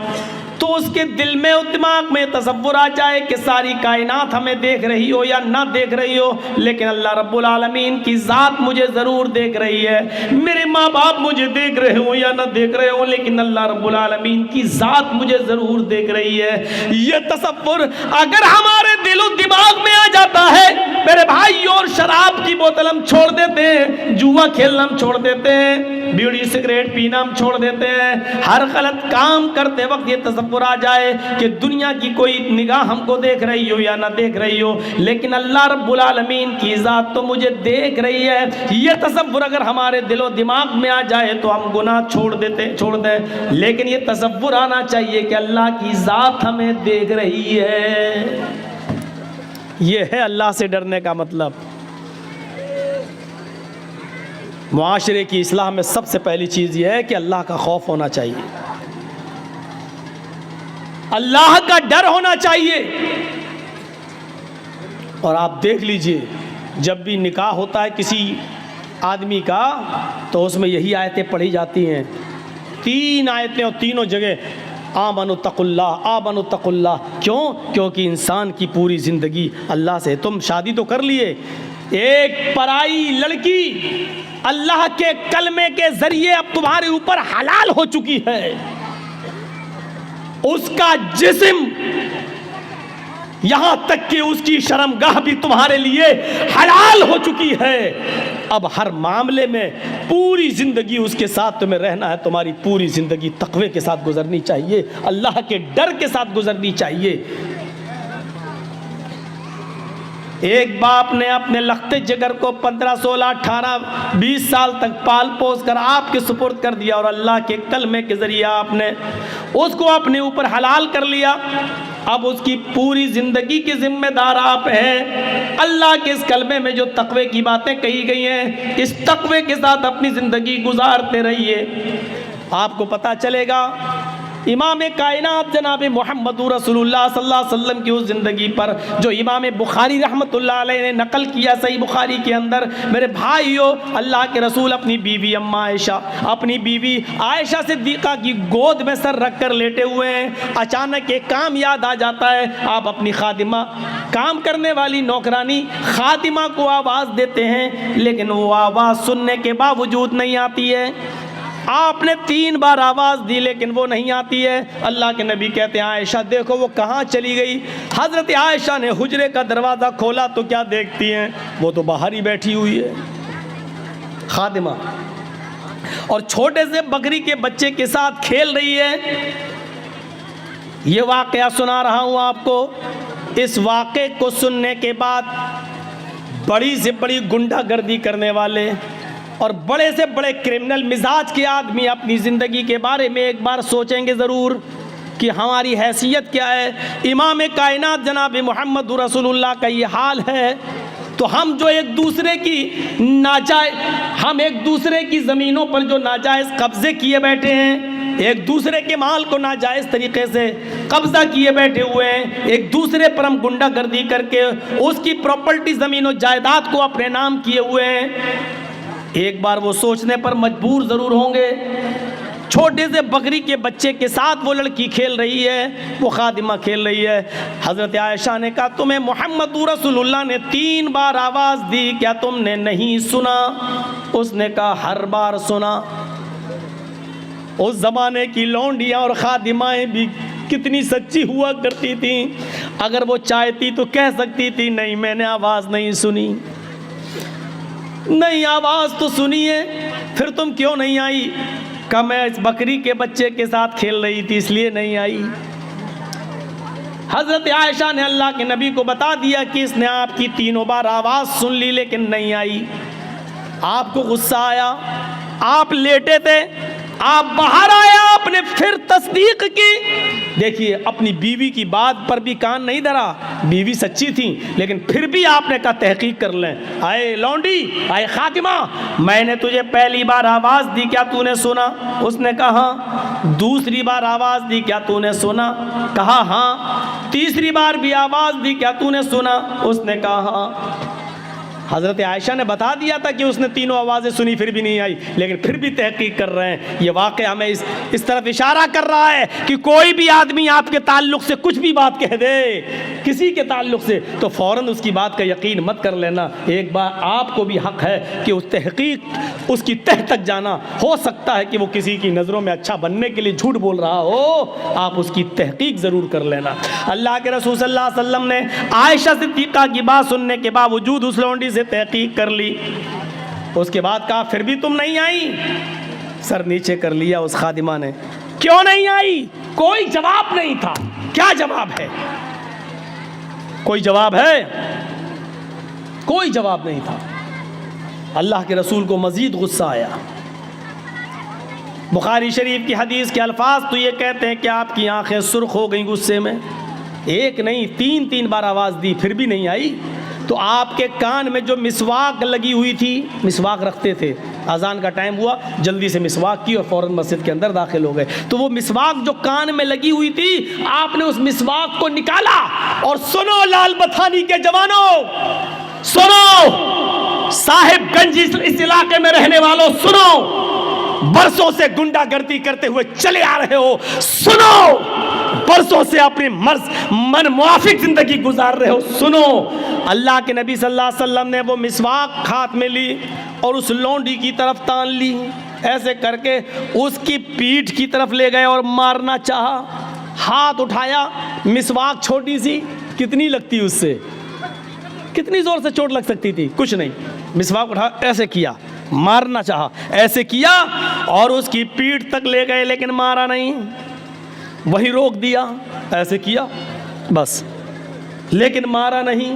तो उसके दिल में और दिमाग में तसव्वुर आ जाए कि सारी कायनात हमें देख रही हो या ना देख रही हो, लेकिन अल्लाह रब्बुल आलमीन की ज़ात मुझे ज़रूर देख रही है। मेरे माँ बाप मुझे देख रहे हो या ना देख रहे हो, लेकिन अल्लाह रब्बुल आलमीन की ज़ात मुझे ज़रूर देख रही है। ये तसव्वुर अगर हमारे दिलो दिमाग में आ जाता है मेरे भाई, और शराब की बोतल हम छोड़ देते हैं, जुआ खेलना हम छोड़ देते हैं, बीड़ी सिगरेट पीना हम छोड़ देते हैं, हर गलत काम करते वक्त ये तसव्वुर आ जाए कि दुनिया की कोई निगाह हमको देख रही हो या ना देख रही हो, लेकिन अल्लाह रब्बुल आलमीन की ज़ात तो मुझे देख रही है, ये तसव्वुर अगर हमारे दिलो दिमाग में आ जाए तो हम गुनाह छोड़ दें। लेकिन ये तसव्वुर आना चाहिए कि अल्लाह की ज़ात हमें देख रही है। ये है अल्लाह से डरने का मतलब। मुआशरे की इस्लाह में सबसे पहली चीज़ यह है कि अल्लाह का खौफ होना चाहिए, अल्लाह का डर होना चाहिए। और आप देख लीजिए, जब भी निकाह होता है किसी आदमी का, तो उसमें यही आयतें पढ़ी जाती हैं, 3 आयतें, और तीनों जगह आमनु तकुल्लाह, आमनु तकुल्लाह। क्यों? क्योंकि इंसान की पूरी ज़िंदगी अल्लाह से। तुम शादी तो कर लिए, एक पराई लड़की अल्लाह के कलमे के ज़रिए अब तुम्हारे ऊपर हलाल हो चुकी है, उसका जिस्म, यहां तक कि उसकी शर्मगाह भी तुम्हारे लिए हलाल हो चुकी है। अब हर मामले में पूरी जिंदगी उसके साथ तुम्हें रहना है, तुम्हारी पूरी जिंदगी तकवे के साथ गुजरनी चाहिए, अल्लाह के डर के साथ गुजरनी चाहिए। एक बाप ने अपने लखते जिगर को 15, 16, 18, 20 साल तक पाल पोस कर आपके सुपुर्द कर दिया, और अल्लाह के कलमे के ज़रिए आपने उसको अपने ऊपर हलाल कर लिया। अब उसकी पूरी ज़िंदगी के ज़िम्मेदार आप हैं। अल्लाह के इस कलमे में जो तकवे की बातें कही गई हैं, इस तकवे के साथ अपनी ज़िंदगी गुजारते रहिए, आपको पता चलेगा इमाम कायनात जनाब मोहम्मद रसूलुल्लाह सल्लल्लाहु अलैहि वसल्लम की उस ज़िंदगी पर जो इमाम बुखारी रहमतुल्लाह अलैह ने नकल किया सही बुखारी के अंदर। मेरे भाइयों, अल्लाह के रसूल अपनी बीवी अम्मा आयशा, अपनी बीवी आयशा सिद्दीक़ा की गोद में सर रख कर लेटे हुए हैं। अचानक एक काम याद आ जाता है, आप अपनी खादिमा, काम करने वाली नौकरानी खादिमा को आवाज़ देते हैं, लेकिन वो आवाज़ सुनने के बावजूद नहीं आती है। आपने 3 बार आवाज़ दी लेकिन वो नहीं आती है। अल्लाह के नबी कहते हैं आयशा देखो वो कहाँ चली गई। हज़रत आयशा ने हुजरे का दरवाज़ा खोला तो क्या देखती हैं, वो तो बाहर ही बैठी हुई है खादिमा, और छोटे से बकरी के बच्चे के साथ खेल रही है। ये वाक़या सुना रहा हूँ आपको। इस वाक़े को सुनने के बाद बड़ी से बड़ी गुंडागर्दी करने वाले और बड़े से बड़े क्रिमिनल मिजाज के आदमी अपनी ज़िंदगी के बारे में एक बार सोचेंगे ज़रूर कि हमारी हैसियत क्या है। इमाम कायनात जनाब मोहम्मद रसूलुल्लाह का ये हाल है, तो हम जो एक दूसरे की ज़मीनों पर जो नाजायज़ कब्ज़े किए बैठे हैं, एक दूसरे के माल को नाजायज़ तरीक़े से कब्ज़ा किए बैठे हुए हैं, एक दूसरे पर हम गुंडागर्दी करके उसकी प्रॉपर्टी ज़मीन और जायदाद को अपने नाम किए हुए हैं। एक बार वो सोचने पर मजबूर ज़रूर होंगे। छोटे से बकरी के बच्चे के साथ वो लड़की खेल रही है, वो खादिमा खेल रही है। हज़रत आयशा ने कहा तुम्हें मोहम्मद रसूलुल्लाह ने 3 बार आवाज़ दी, क्या तुमने नहीं सुना? उसने कहा हर बार सुना। उस ज़माने की लौंडियाँ और खादिमाएँ भी कितनी सच्ची हुआ करती थी। अगर वो चाहती तो कह सकती थी नहीं मैंने आवाज़ नहीं सुनी, नहीं आवाज़ तो सुनिए, फिर तुम क्यों नहीं आई? कहा मैं इस बकरी के बच्चे के साथ खेल रही थी इसलिए नहीं आई। हज़रत आयशा ने अल्लाह के नबी को बता दिया कि इसने आपकी 3 बार आवाज़ सुन ली लेकिन नहीं आई। आपको गुस्सा आया, आप लेटे थे, आप बाहर आए, आपने फिर तस्दीक की। देखिए अपनी बीवी की बात पर भी कान नहीं धरा, बीवी सच्ची थी लेकिन फिर भी आपने कहा तहकीक कर लें। आए लौंडी, आए खातिमा, मैंने तुझे पहली बार आवाज़ दी, क्या तूने सुना? उसने कहा। दूसरी बार आवाज़ दी, क्या तूने सुना? कहा हाँ। तीसरी बार भी आवाज़ दी, क्या तूने सुना? उसने कहा हाँ। हज़रत आयशा ने बता दिया था कि उसने 3 आवाज़ें सुनी फिर भी नहीं आई, लेकिन फिर भी तहकीक कर रहे हैं। ये वाक़या हमें इस तरफ इशारा कर रहा है कि कोई भी आदमी आपके ताल्लुक़ से कुछ भी बात कह दे किसी के ताल्लुक़ से, तो फ़ौरन उसकी बात का यकीन मत कर लेना। एक बार आपको भी हक़ है कि उस तहकीक उसकी तह तक जाना। हो सकता है कि वो किसी की नज़रों में अच्छा बनने के लिए झूठ बोल रहा हो, आप उसकी तहकीक ज़रूर कर लेना। अल्लाह के रसूल सल्लल्लाहु अलैहि वसल्लम ने आयशा सिद्दीक़ा की बात सुनने के बावजूद उस लौंडी से तहकीक कर ली। उसके बाद कहा फिर भी तुम नहीं आई? सर नीचे कर लिया उस खादिमा ने। क्यों नहीं आई? कोई जवाब नहीं था। क्या जवाब है? कोई जवाब है? कोई जवाब नहीं था। अल्लाह के रसूल को मजीद गुस्सा आया। बुखारी शरीफ की हदीस के अल्फाज तो ये कहते हैं कि आपकी आंखें सुर्ख हो गई गुस्से में। एक नहीं 3 बार आवाज़ दी फिर भी नहीं आई। तो आपके कान में जो मिसवाक लगी हुई थी, मिसवाक रखते थे, अजान का टाइम हुआ जल्दी से मिसवाक की और फ़ौरन मस्जिद के अंदर दाखिल हो गए। तो वो मिसवाक जो कान में लगी हुई थी, आपने उस मिसवाक को निकाला और सुनो लाल बथानी के जवानों, सुनो साहिबगंज इस इलाके में रहने वालों, सुनो बरसों से गुंडागर्दी करते हुए चले आ रहे हो, सुनो बरसों से अपनी मन मुआफिक जिंदगी गुजार रहे हो, सुनो। अल्लाह के नबी सल्लल्लाहु अलैहि वसल्लम ने वो मिसवाक हाथ में ली और उस लौंडी की तरफ तान ली, ऐसे करके उसकी पीठ की तरफ ले गए और मारना चाहा। हाथ उठाया, मिसवाक छोटी सी, कितनी लगती उससे, कितनी जोर से चोट लग सकती थी? कुछ नहीं। मिसवाक उठा ऐसे किया, मारना चाहा, ऐसे किया और उसकी पीठ तक ले गए लेकिन मारा नहीं। वही रोक दिया, ऐसे किया बस, लेकिन मारा नहीं।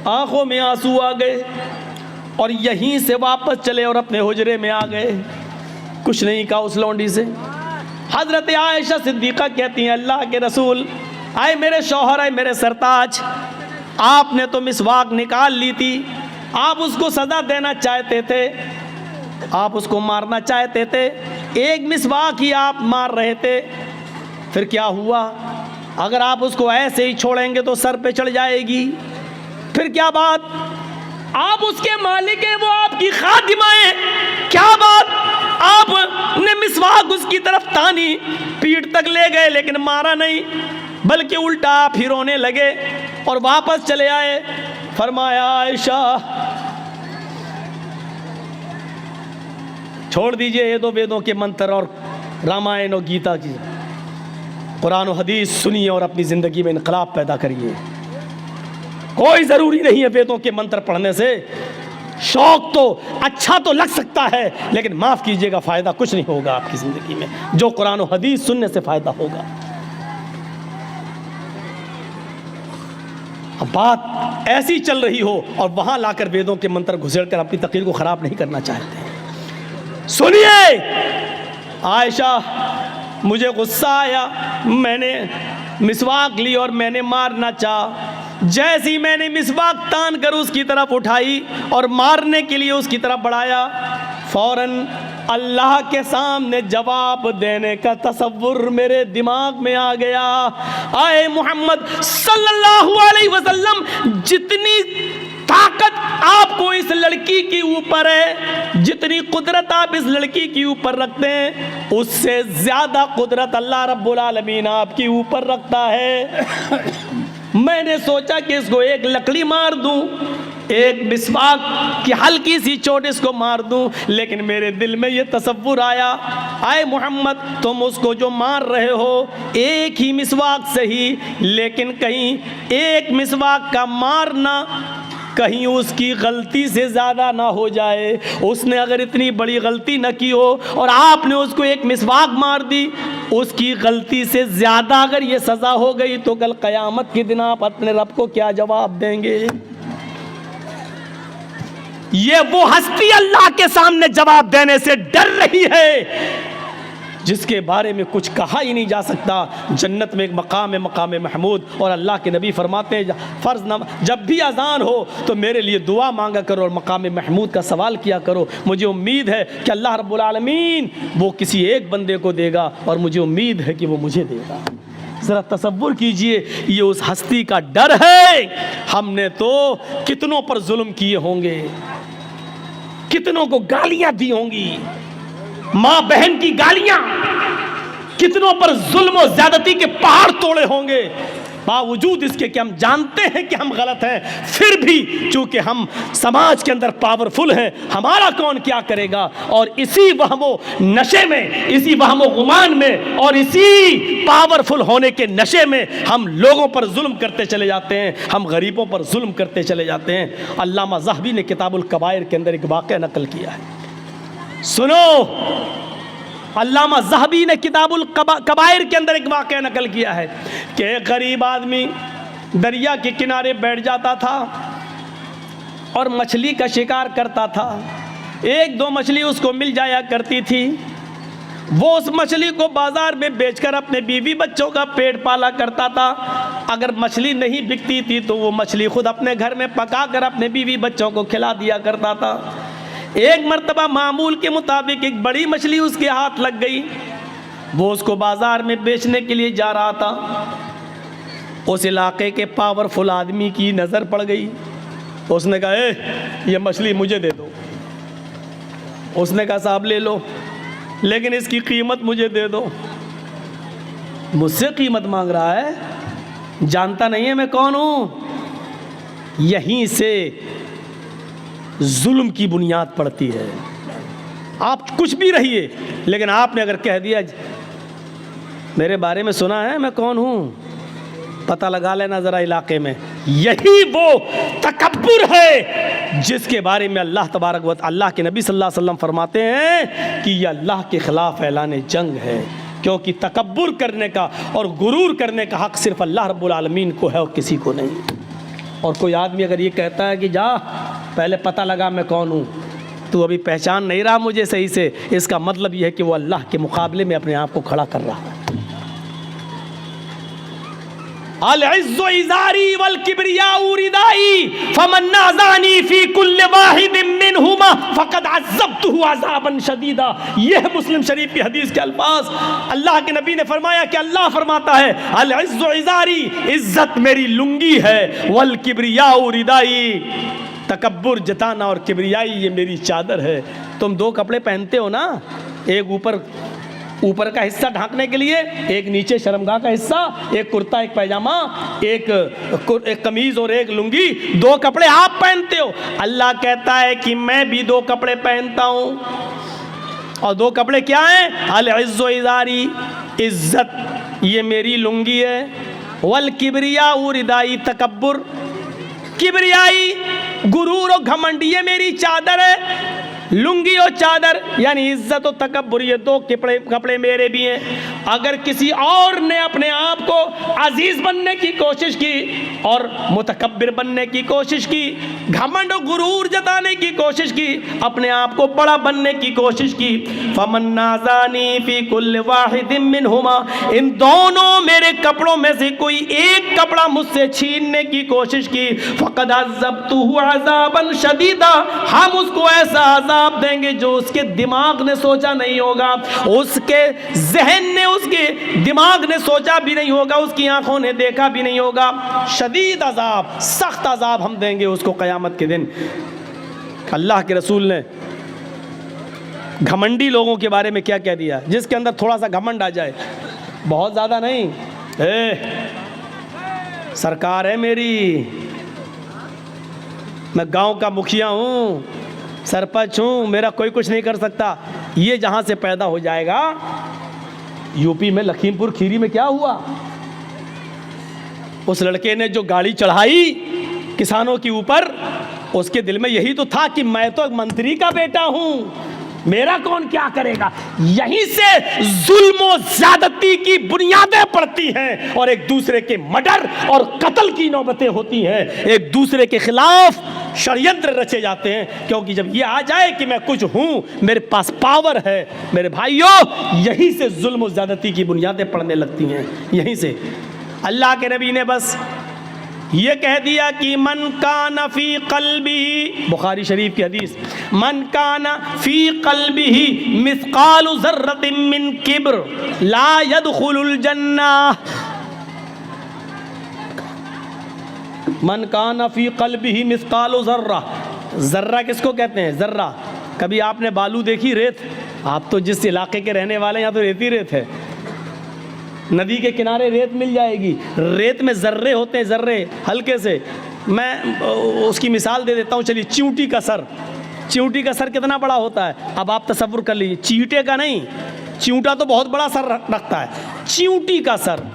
आंखों में आंसू आ गए और यहीं से वापस चले और अपने हुजरे में आ गए। कुछ नहीं कहा उस लौंडी से। हज़रत आयशा सिद्दीक़ा कहती हैं अल्लाह के रसूल, आए मेरे शौहर, आए मेरे सरताज, आपने तो मिसवाक निकाल ली थी, आप उसको सज़ा देना चाहते थे, आप उसको मारना चाहते थे, एक मिसवाक ही आप मार रहे थे, फिर क्या हुआ? अगर आप उसको ऐसे ही छोड़ेंगे तो सर पे चढ़ जाएगी, फिर क्या बात? आप उसके मालिक हैं, वो आपकी खादिमा है, क्या बात? आपने मिसवाक उसकी तरफ तानी, पीठ तक ले गए लेकिन मारा नहीं, बल्कि उल्टा आप ही रोने लगे और वापस चले आए। फरमाया आयशा छोड़ दीजिए ये दो वेदों के मंत्र और रामायण और गीता की, कुरान और हदीस सुनिए और अपनी ज़िंदगी में इनकलाब पैदा करिए। कोई ज़रूरी नहीं है वेदों के मंत्र पढ़ने से। शौक तो अच्छा तो लग सकता है लेकिन माफ़ कीजिएगा फ़ायदा कुछ नहीं होगा आपकी ज़िंदगी में, जो कुरान और हदीस सुनने से फ़ायदा होगा। अब बात ऐसी चल रही हो और वहाँ लाकर वेदों के मंत्र घुसेड़कर अपनी तकरीर को ख़राब नहीं करना चाहते। सुनिए आयशा, मुझे गुस्सा आया, मैंने मिसवाक ली और मैंने मारना चाहा। जैसे ही मैंने मिसवाक तान कर उसकी तरफ उठाई और मारने के लिए उसकी तरफ बढ़ाया, फ़ौरन अल्लाह के सामने जवाब देने का तसव्वुर मेरे दिमाग में आ गया। आए मोहम्मद सल्लल्लाहु अलैहि वसल्लम, जितनी ताकत आपको इस लड़की के ऊपर है, जितनी कुदरत आप इस लड़की के ऊपर रखते हैं, उससे ज़्यादा कुदरत अल्लाह रब्बुल आलमीन आपके ऊपर रखता है। मैंने सोचा कि इसको एक लकड़ी मार दूं, एक मिसवाक की हल्की सी चोट इसको मार दूं, लेकिन मेरे दिल में ये तसव्वुर आया, आए मोहम्मद तुम उसको जो मार रहे हो एक ही मिसवाक से ही, लेकिन कहीं एक मिसवाक का मारना कहीं उसकी गलती से ज़्यादा ना हो जाए। उसने अगर इतनी बड़ी गलती न की हो और आपने उसको एक मिसवाक मार दी, उसकी गलती से ज़्यादा अगर ये सज़ा हो गई तो कल क़यामत के दिन आप अपने रब को क्या जवाब देंगे? ये वो हस्ती अल्लाह के सामने जवाब देने से डर रही है जिसके बारे में कुछ कहा ही नहीं जा सकता। जन्नत में एक मकाम है, मकाम महमूद, और अल्लाह के नबी फरमाते हैं फ़र्ज़ नम जब भी अज़ान हो तो मेरे लिए दुआ मांगा करो और मकाम महमूद का सवाल किया करो। मुझे उम्मीद है कि अल्लाह रब्बुल आलमीन वो किसी एक बंदे को देगा और मुझे उम्मीद है कि वो मुझे देगा। ज़रा तसव्वुर कीजिए, ये उस हस्ती का डर है। हमने तो कितनों पर जुल्म किए होंगे, कितनों को गालियां दी होंगी, माँ बहन की गालियां, कितनों पर जुल्म और ज्यादती के पहाड़ तोड़े होंगे। बावजूद इसके कि हम जानते हैं कि हम गलत हैं, फिर भी चूंकि हम समाज के अंदर पावरफुल हैं, हमारा कौन क्या करेगा, और इसी वहमो नशे में, इसी वहमो गुमान में और इसी पावरफुल होने के नशे में हम लोगों पर जुल्म करते चले जाते हैं, हम गरीबों पर जुल्म करते चले जाते हैं। अल्लामा ज़हबी ने किताबुल कबायर के अंदर एक वाक़या नकल किया है, सुनो। अल्लामा ज़हबी ने किताबुल कबायर के अंदर एक वाक़या नकल किया है कि एक गरीब आदमी दरिया के किनारे बैठ जाता था और मछली का शिकार करता था। एक दो मछली उसको मिल जाया करती थी, वो उस मछली को बाज़ार में बेचकर अपने बीवी बच्चों का पेट पाला करता था। अगर मछली नहीं बिकती थी तो वो मछली खुद अपने घर में पकाकर अपने बीवी बच्चों को खिला दिया करता था। एक मर्तबा मामूल के मुताबिक एक बड़ी मछली उसके हाथ लग गई, वो उसको बाज़ार में बेचने के लिए जा रहा था। उस इलाके के पावरफुल आदमी की नज़र पड़ गई, उसने कहा ये मछली मुझे दे दो। उसने कहा साहब ले लो, लेकिन इसकी कीमत मुझे दे दो। मुझसे कीमत मांग रहा है, जानता नहीं है मैं कौन हूँ। यहीं से जुल्म की बुनियाद पड़ती है। आप कुछ भी रहिए, लेकिन आपने अगर कह दिया मेरे बारे में सुना है मैं कौन हूँ, पता लगा लेना ज़रा इलाके में, यही वो तकब्बुर है जिसके बारे में अल्लाह तबारक व अल्लाह के नबी सल्लल्लाहु अलैहि वसल्लम फरमाते हैं कि यह अल्लाह के ख़िलाफ़ ऐलान जंग है। क्योंकि तकब्बुर करने का और गुरूर करने का हक़ सिर्फ़ अल्लाह रब्बुल आलमीन को है और किसी को नहीं। और कोई आदमी अगर ये कहता है कि जा पहले पता लगा मैं कौन हूँ, तू अभी पहचान नहीं रहा मुझे सही से, इसका मतलब यह है कि वो अल्लाह के मुकाबले में अपने आप को खड़ा कर रहा है। अल-इज़्ज़ु इज़ारी वल किब्रियाउ रिदाई फमन नाज़ानी फी कुल्ल वाहिदिन मिनहुमा फ़क़द अज़्ज़बतुहु अज़ाबन शदीदा। यह है मुस्लिम शरीफ की हदीस के अल्फाज। अल्लाह के नबी ने फरमाया कि अल्लाह फरमाता है अल-इज़्ज़ु इज़ारी, इज़्ज़त मेरी लुंगी है, वल किब्रियाउ रिदाई, तकब्बुर जताना और किब्रियाई ये मेरी चादर है। तुम दो कपड़े पहनते हो ना, एक ऊपर का हिस्सा ढांकने के लिए, एक नीचे शर्मगाह का हिस्सा, एक कुर्ता एक पैजामा, एक कमीज और एक लुंगी, दो कपड़े आप पहनते हो। अल्लाह कहता है कि मैं भी दो कपड़े पहनता हूँ, और दो कपड़े क्या हैं? अल-इज़्ज़ु इज़ारी, इज्जत ये मेरी लुंगी है, वल किब्रियाउ रिदाई, तकब्बुर किब्रियाई गुरूर और घमंड ये मेरी चादर है। लुंगी और चादर यानी इज्जत और तकब्बुर, ये दो कपड़े मेरे भी हैं। अगर किसी और ने अपने आप को अजीज बनने की कोशिश की और मुतकब्बिर बनने की कोशिश की, घमंड और गुरूर जताने की कोशिश की, अपने आप को बड़ा बनने की कोशिश की, फमन नाज़ानी फी कुल्ल वाहिदिन मिनहुमा, इन दोनों मेरे कपड़ों में से कोई एक कपड़ा मुझसे छीनने की कोशिश की, फ़क़द अज़्ज़बतुहु अज़ाबन शदीदा, हम उसको ऐसा देंगे जो उसके दिमाग ने सोचा नहीं होगा, उसके जहन ने, उसके दिमाग ने सोचा भी नहीं होगा, उसकी आंखों ने देखा भी नहीं होगा। शदीद अजाब, सख्त अजाब हम देंगे उसको क़यामत के दिन। अल्लाह के रसूल ने घमंडी लोगों के बारे में क्या कह दिया? जिसके अंदर थोड़ा सा घमंड आ जाए, बहुत ज़्यादा नहीं, सरकार है मेरी, मैं गांव का मुखिया हूँ, सरपंच हूँ, मेरा कोई कुछ नहीं कर सकता। ये जहाँ से पैदा हो जाएगा, यूपी में लखीमपुर खीरी में क्या हुआ, उस लड़के ने जो गाड़ी चढ़ाई किसानों के ऊपर, उसके दिल में यही तो था कि मैं तो मंत्री का बेटा हूँ, मेरा कौन क्या करेगा। यहीं से जुल्म और ज्यादती की बुनियादें पड़ती हैं और एक दूसरे के मर्डर और कत्ल की नौबतें होती हैं, एक दूसरे के खिलाफ षड्यंत्र रचे जाते हैं। क्योंकि जब ये आ जाए कि मैं कुछ हूं, मेरे पास पावर है, मेरे भाइयों, यहीं से जुल्म और ज्यादती की बुनियादें पड़ने लगती हैं। यहीं से अल्लाह के नबी ने बस ये कह दिया कि मन काना फी क़ल्बिही, बुखारी शरीफ की हदीस, मन काना फी क़ल्बिही मिस्क़ालु ज़र्रतिन मिन किब्र ला यदखुलुल जन्नह। मन काना फी क़ल्बिही मिस्क़ालु ज़र्रा, ज़र्रा किसको कहते हैं? ज़र्रा। कभी आपने बालू देखी, रेत? आप तो जिस इलाके के रहने वाले हैं, यहाँ तो रेत ही रेत है। नदी के किनारे रेत मिल जाएगी, रेत में जर्रे होते हैं, जर्रे हल्के से। मैं उसकी मिसाल दे देता हूँ, चलिए। चींटी का सर, चींटी का सर कितना बड़ा होता है, अब आप तसव्वुर कर लीजिए। चींटे का नहीं, चींटा तो बहुत बड़ा सर रखता है, चींटी का सर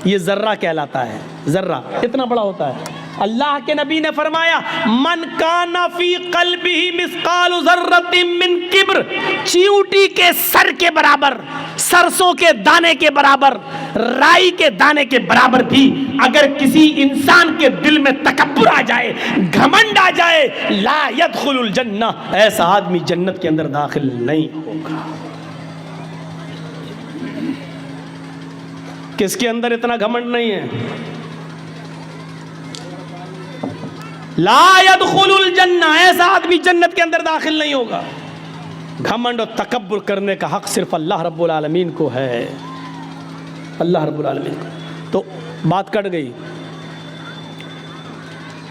ये जर्रा कहलाता है। जर्रा इतना बड़ा होता है। अल्लाह के नबी ने फरमाया, मन काना फी क़ल्बिही मिस्क़ालु ज़र्रतिन मिन किब्र, चींटी के सर के बराबर, सरसों के दाने के बराबर, राई के दाने के बराबर भी अगर किसी इंसान के दिल में तकब्बुर आ जाए, घमंड आ जाए, ला यदखुलुल जन्नह, ऐसा आदमी जन्नत के अंदर दाखिल नहीं होगा। किसके अंदर इतना घमंड नहीं है? ला यदखुलुल जन्नह, ऐसा आदमी जन्नत के अंदर दाखिल नहीं होगा। घमंड और तकब्बुर करने का हक सिर्फ अल्लाह रब्बुल आलमीन को है, अल्लाह रब्बुल आलमीन को। तो बात कट गई।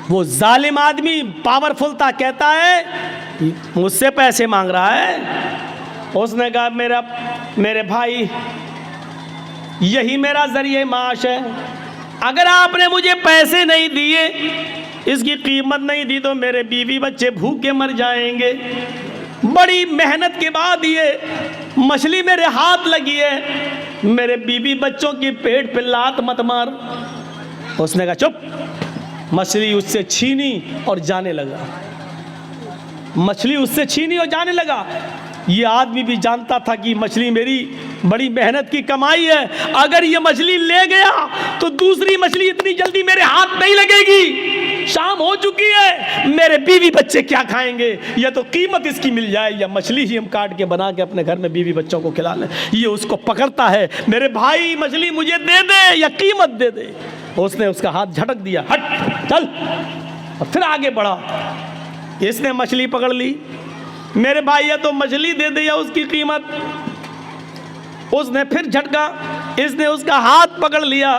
वो जालिम आदमी पावरफुल था, कहता है मुझसे पैसे मांग रहा है। उसने कहा मेरे भाई, यही मेरा जरिए माश है, अगर आपने मुझे पैसे नहीं दिए, इसकी कीमत नहीं दी, तो मेरे बीवी बच्चे भूखे मर जाएंगे। बड़ी मेहनत के बाद ये मछली मेरे हाथ लगी है, मेरे बीवी बच्चों की पेट पे लात मत मार। उसने कहा चुप। मछली उससे छीनी और जाने लगा, मछली उससे छीनी और जाने लगा। ये आदमी भी जानता था कि मछली मेरी बड़ी मेहनत की कमाई है, अगर ये मछली ले गया तो दूसरी मछली इतनी जल्दी मेरे हाथ नहीं लगेगी। शाम हो चुकी है, मेरे बीवी बच्चे क्या खाएंगे? या तो कीमत इसकी मिल जाए, या मछली ही हम काट के बना के अपने घर में बीवी बच्चों को खिला लें। ये उसको पकड़ता है, मेरे भाई मछली मुझे दे दे या कीमत दे दे। उसने उसका हाथ झटक दिया, हट चल, और फिर आगे बढ़ा। इसने मछली पकड़ ली, मेरे भाई या तो मछली दे दे या उसकी कीमत। उसने फिर झटका, इसने उसका हाथ पकड़ लिया।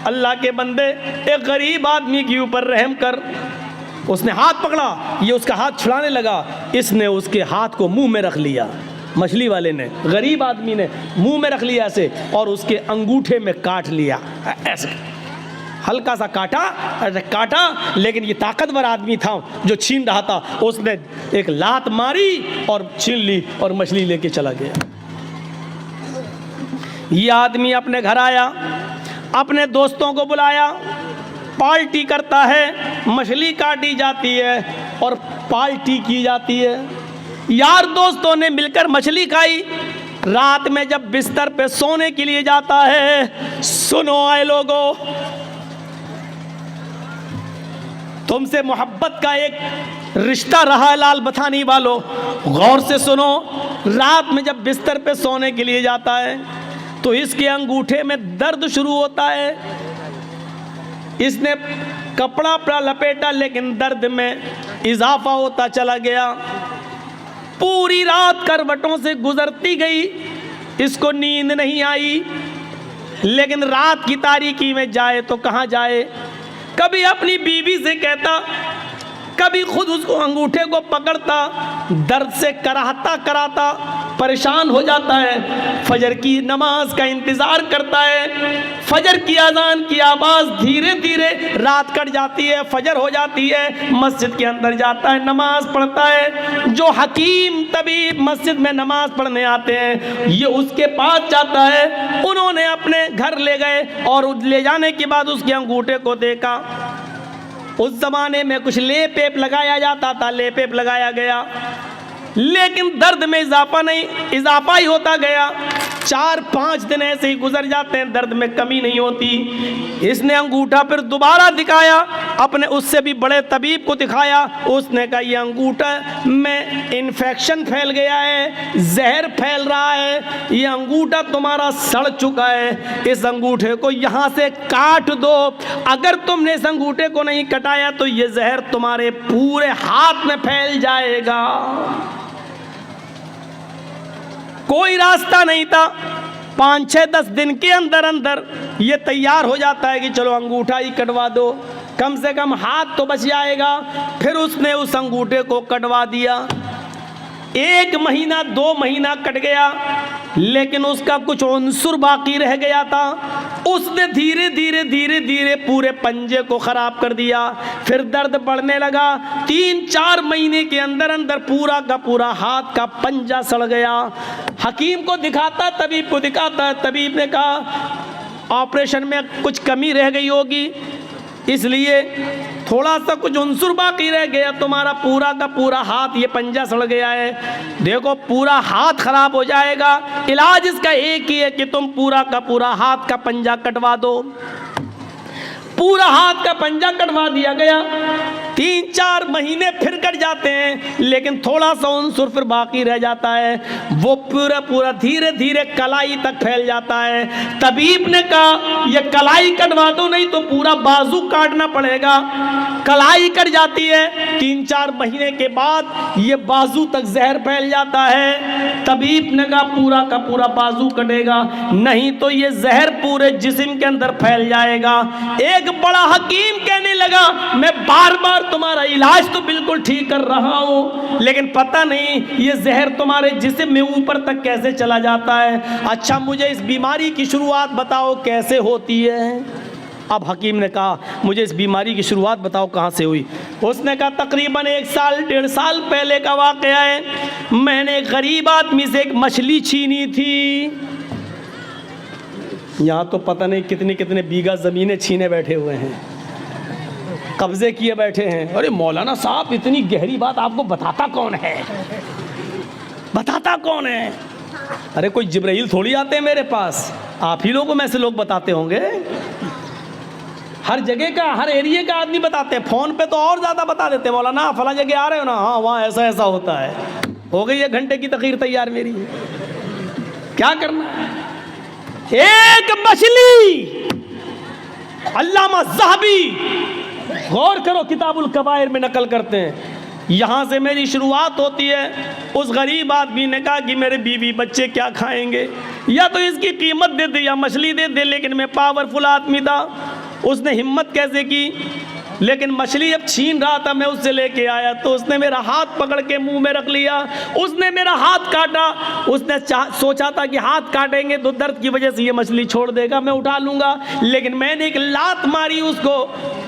अल्लाह के बंदे, एक गरीब आदमी के ऊपर रहम कर। उसने हाथ पकड़ा, ये उसका हाथ छुड़ाने लगा, इसने उसके हाथ को मुंह में रख लिया। मछली वाले ने, गरीब आदमी ने मुंह में रख लिया ऐसे, और उसके अंगूठे में काट लिया ऐसे, हल्का सा काटा, ऐसे काटा। लेकिन ये ताकतवर आदमी था जो छीन रहा था, उसने एक लात मारी और छीन ली और मछली लेके चला गया। ये आदमी अपने घर आया, अपने दोस्तों को बुलाया, पार्टी करता है, मछली काटी जाती है और पार्टी की जाती है। यार दोस्तों ने मिलकर मछली खाई। रात में जब बिस्तर पे सोने के लिए जाता है, सुनो आए लोगों, तुमसे मोहब्बत का एक रिश्ता रहा है लाल बथानी वालों, गौर से सुनो। रात में जब बिस्तर पे सोने के लिए जाता है तो इसके अंगूठे में दर्द शुरू होता है। इसने कपड़ा अपना लपेटा, लेकिन दर्द में इजाफा होता चला गया। पूरी रात करवटों से गुजरती गई, इसको नींद नहीं आई। लेकिन रात की तारीकी में जाए तो कहाँ जाए? कभी अपनी बीवी से कहता, कभी खुद उसको अंगूठे को पकड़ता, दर्द से कराहता कराता परेशान हो जाता है, फजर की नमाज का इंतज़ार करता है। फजर की अजान की आवाज़ धीरे धीरे, रात कट जाती है, फजर हो जाती है, मस्जिद के अंदर जाता है, नमाज पढ़ता है। जो हकीम तबीब मस्जिद में नमाज पढ़ने आते हैं, ये उसके पास जाता है। उन्होंने अपने घर ले गए और ले जाने के बाद उसके अंगूठे को देखा। उस जमाने में कुछ लेप वेप लगाया जाता था, लेप वेप लगाया गया, लेकिन दर्द में इजाफा ही होता गया। 4-5 दिन ऐसे ही गुजर जाते हैं, दर्द में कमी नहीं होती। इसने अंगूठा फिर दोबारा दिखाया, अपने उससे भी बड़े तबीब को दिखाया। उसने कहा ये अंगूठा में इन्फेक्शन फैल गया है, जहर फैल रहा है, ये अंगूठा तुम्हारा सड़ चुका है, इस अंगूठे को यहाँ से काट दो। अगर तुमने इस अंगूठे को नहीं कटाया तो ये जहर तुम्हारे पूरे हाथ में फैल जाएगा। कोई रास्ता नहीं था। 5-6-10 दिन के अंदर अंदर ये तैयार हो जाता है कि चलो अंगूठा ही कटवा दो, कम से कम हाथ तो बच जाएगा। फिर उसने उस अंगूठे को कटवा दिया। 1 महीना 2 महीना कट गया, लेकिन उसका कुछ अंसुर बाकी रह गया था। उसने धीरे धीरे पूरे पंजे को खराब कर दिया। फिर दर्द बढ़ने लगा। 3-4 महीने के अंदर अंदर पूरा का पूरा हाथ का पंजा सड़ गया। हकीम को दिखाता, तबीब को दिखाता। तबीब ने कहा ऑपरेशन में कुछ कमी रह गई होगी, इसलिए थोड़ा सा कुछ अंसुर बाकी रह गया, तुम्हारा पूरा का पूरा हाथ ये पंजा सड़ गया है, देखो पूरा हाथ खराब हो जाएगा। इलाज इसका एक ही है कि तुम पूरा का पूरा हाथ का पंजा कटवा दो। पूरा हाथ का पंजा कटवा दिया गया। 3-4 महीने फिर कट जाते हैं, लेकिन थोड़ा सा अंसुर फिर बाकी रह जाता है। वो पूरा धीरे धीरे कलाई तक फैल जाता है। तबीब ने कहा ये कलाई कटवा दो, नहीं तो पूरा बाजू काटना पड़ेगा। कलाई कट जाती है। 3-4 महीने के बाद ये बाजू तक जहर फैल जाता है। तबीब ने कहा पूरा का पूरा बाजू कटेगा, नहीं तो ये जहर पूरे जिस्म के अंदर फैल जाएगा। एक बड़ा हकीम कहने लगा मैं बार बार तुम्हारा इलाज तो बिल्कुल ठीक कर रहा हूं, लेकिन पता नहीं ये जहर तुम्हारे जिस्म में ऊपर तक कैसे चला जाता है। अच्छा मुझे इस बीमारी की शुरुआत बताओ कैसे होती है। अब हकीम ने कहा मुझे इस बीमारी की शुरुआत बताओ कहाँ से हुई। उसने कहा तकरीबन 1-1.5 साल पहले का वाक़या है। मैंने एक गरीब आदमी से एक मछली छीनी थी। यहाँ तो पता नहीं कितने कितने बीघा ज़मीनें छीने बैठे हुए हैं, कब्जे किए बैठे हैं। अरे मौलाना साहब इतनी गहरी बात आपको बताता कौन है, बताता कौन है? अरे कोई जिब्राइल थोड़ी आते हैं मेरे पास, आप ही लोगों में से लोग बताते होंगे। हर जगह का, हर एरिया का आदमी बताते हैं। फ़ोन पे तो और ज़्यादा बता देते हैं, मौलाना फला जगह आ रहे हो ना, हाँ वहाँ ऐसा ऐसा होता है। हो गई 1 घंटे की तकरीर तैयार मेरी, क्या करना है। एक मछली, अल्लामा ज़हबी गौर करो किताबुल कबायर में नकल करते हैं। यहाँ से मेरी शुरुआत होती है। उस गरीब आदमी ने कहा कि मेरे बीवी बच्चे क्या खाएंगे, या तो इसकी कीमत दे दे या मछली दे दे। लेकिन मैं पावरफुल आदमी था, उसने हिम्मत कैसे की। लेकिन मछली अब छीन रहा था, मैं उससे लेके आया तो उसने मेरा हाथ पकड़ के मुंह में रख लिया। उसने मेरा हाथ काटा। उसने सोचा था कि हाथ काटेंगे तो दर्द की वजह से ये मछली छोड़ देगा, मैं उठा लूँगा। लेकिन मैंने एक लात मारी उसको,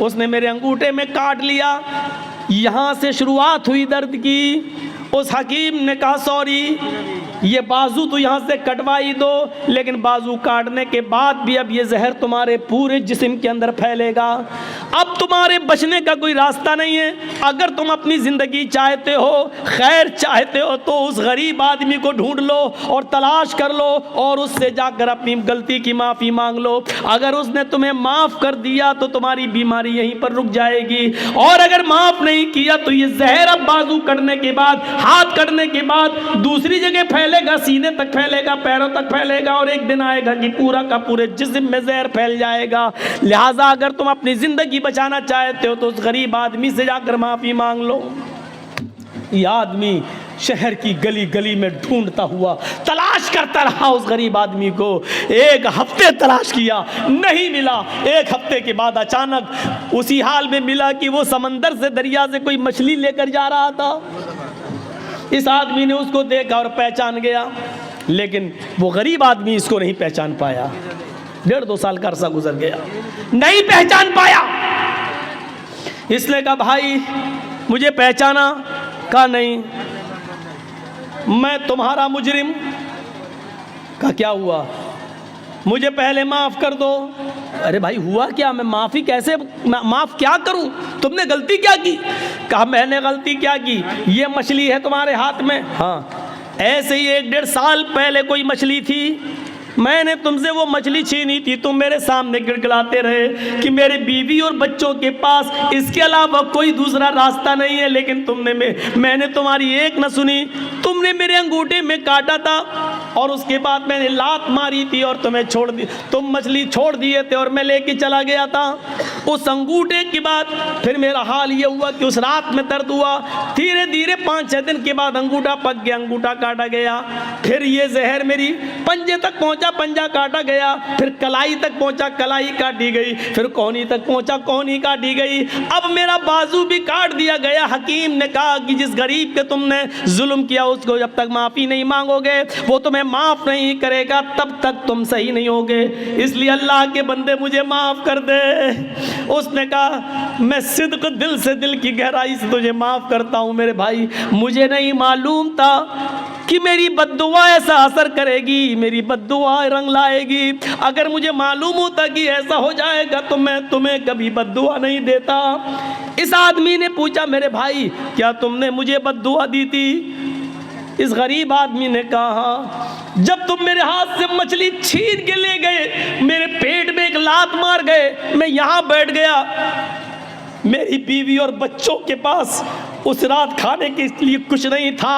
उसने मेरे अंगूठे में काट लिया। यहाँ से शुरुआत हुई दर्द की। उस हकीम ने कहा सॉरी, ये बाजू तो यहाँ से कटवा ही दो, लेकिन बाजू काटने के बाद भी अब ये जहर तुम्हारे पूरे जिस्म के अंदर फैलेगा। अब तुम्हारे बचने का कोई रास्ता नहीं है। अगर तुम अपनी ज़िंदगी चाहते हो, खैर चाहते हो, तो उस गरीब आदमी को ढूंढ लो और तलाश कर लो और उससे जाकर अपनी गलती की माफ़ी मांग लो। अगर उसने तुम्हें माफ़ कर दिया तो तुम्हारी बीमारी यहीं पर रुक जाएगी, और अगर माफ़ नहीं किया तो ये जहर अब बाजू कटने के बाद, हाथ कटने के बाद दूसरी जगह फैलेगा, सीने तक फैलेगा, पैरों तक फैलेगा, और एक दिन आएगा कि पूरा का पूरे जिस्म में जहर फैल जाएगा। लिहाजा अगर तुम अपनी ज़िंदगी बचाना चाहते हो तो उस गरीब आदमी से जाकर माफ़ी मांग लो। ये आदमी शहर की गली गली में ढूंढता हुआ तलाश करता रहा उस गरीब आदमी को। 1 हफ्ते तलाश किया, नहीं मिला। 1 हफ्ते के बाद अचानक उसी हाल में मिला कि वो समंदर से, दरिया से कोई मछली लेकर जा रहा था। इस आदमी ने उसको देखा और पहचान गया, लेकिन वो गरीब आदमी इसको नहीं पहचान पाया। 1.5-2 साल का अरसा गुजर गया, नहीं पहचान पाया। इसने कहा भाई मुझे पहचाना? कहा नहीं, मैं तुम्हारा मुजरिम। का क्या हुआ? मुझे पहले माफ कर दो। अरे भाई हुआ क्या? मैं माफी कैसे माफ क्या करूं? तुमने गलती क्या की? कहा मैंने गलती क्या की, ये मछली है तुम्हारे हाथ में। हाँ, ऐसे ही 1-1.5 साल पहले कोई मछली थी, मैंने तुमसे वो मछली छीनी थी। तुम मेरे सामने गिड़गिड़ाते रहे कि मेरे बीवी और बच्चों के पास इसके अलावा कोई दूसरा रास्ता नहीं है, लेकिन मैंने तुम्हारी एक न सुनी। तुमने मेरे अंगूठे में काटा था और उसके बाद मैंने लात मारी थी और तुम्हें छोड़ दी, तुम मछली छोड़ दिए थे और मैं लेके चला गया था। उस अंगूठे के बाद फिर मेरा हाल ये हुआ कि उस रात में दर्द हुआ। धीरे धीरे 5-6 दिन के बाद अंगूठा पक गया, अंगूठा काटा गया। फिर ये जहर मेरी पंजे तक पहुंचा, पंजा काटा गया। फिर कलाई तक पहुंचा, कलाई काटी गई। फिर कोहनी तक पहुंचा, कोहनी काटी गई। अब मेरा बाजू भी काट दिया गया। हकीम ने कहा कि जिस गरीब के तुमने जुल्म किया उसको जब तक माफ़ी नहीं मांगोगे वो तुम्हें माफ़ नहीं करेगा, तब तक तुम सही नहीं होगे। इसलिए अल्लाह के बंदे मुझे माफ़ कर दे। उसने कहा मैं सिद्क दिल से, दिल की गहराई से तुझे माफ़ करता हूँ मेरे भाई। मुझे नहीं मालूम था कि मेरी बद्दुआ ऐसा असर करेगी, मेरी बद्दुआ रंग लाएगी। अगर मुझे मालूम होता कि ऐसा हो जाएगा तो मैं तुम्हें कभी बद्दुआ नहीं देता। इस आदमी ने पूछा मेरे भाई क्या तुमने मुझे बद्दुआ दी थी? इस गरीब आदमी ने कहा जब तुम मेरे हाथ से मछली छीन के ले गए, मेरे पेट में एक लात मार गए, मैं यहाँ बैठ गया। मेरी बीवी और बच्चों के पास उस रात खाने के लिए कुछ नहीं था।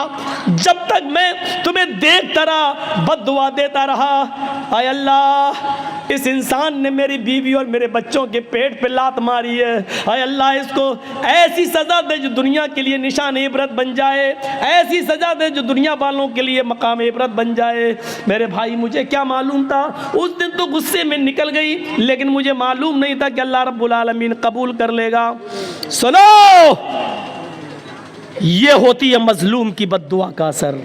जब तक मैं तुम्हें देखता रहा, बद्दुआ देता रहा। आय अल्लाह, इस इंसान ने मेरी बीवी और मेरे बच्चों के पेट पे लात मारी है। आय अल्लाह, इसको ऐसी सज़ा दे जो दुनिया के लिए निशान इबरत बन जाए, ऐसी सज़ा दे जो दुनिया वालों के लिए मकाम इबरत बन जाए। मेरे भाई मुझे क्या मालूम था? उस दिन तो गुस्से में निकल गई, लेकिन मुझे मालूम नहीं था कि अल्लाह रब्बुल आलमीन कबूल कर लेगा। सुनो, ये होती है मजलूम की बद्दुआ का असर।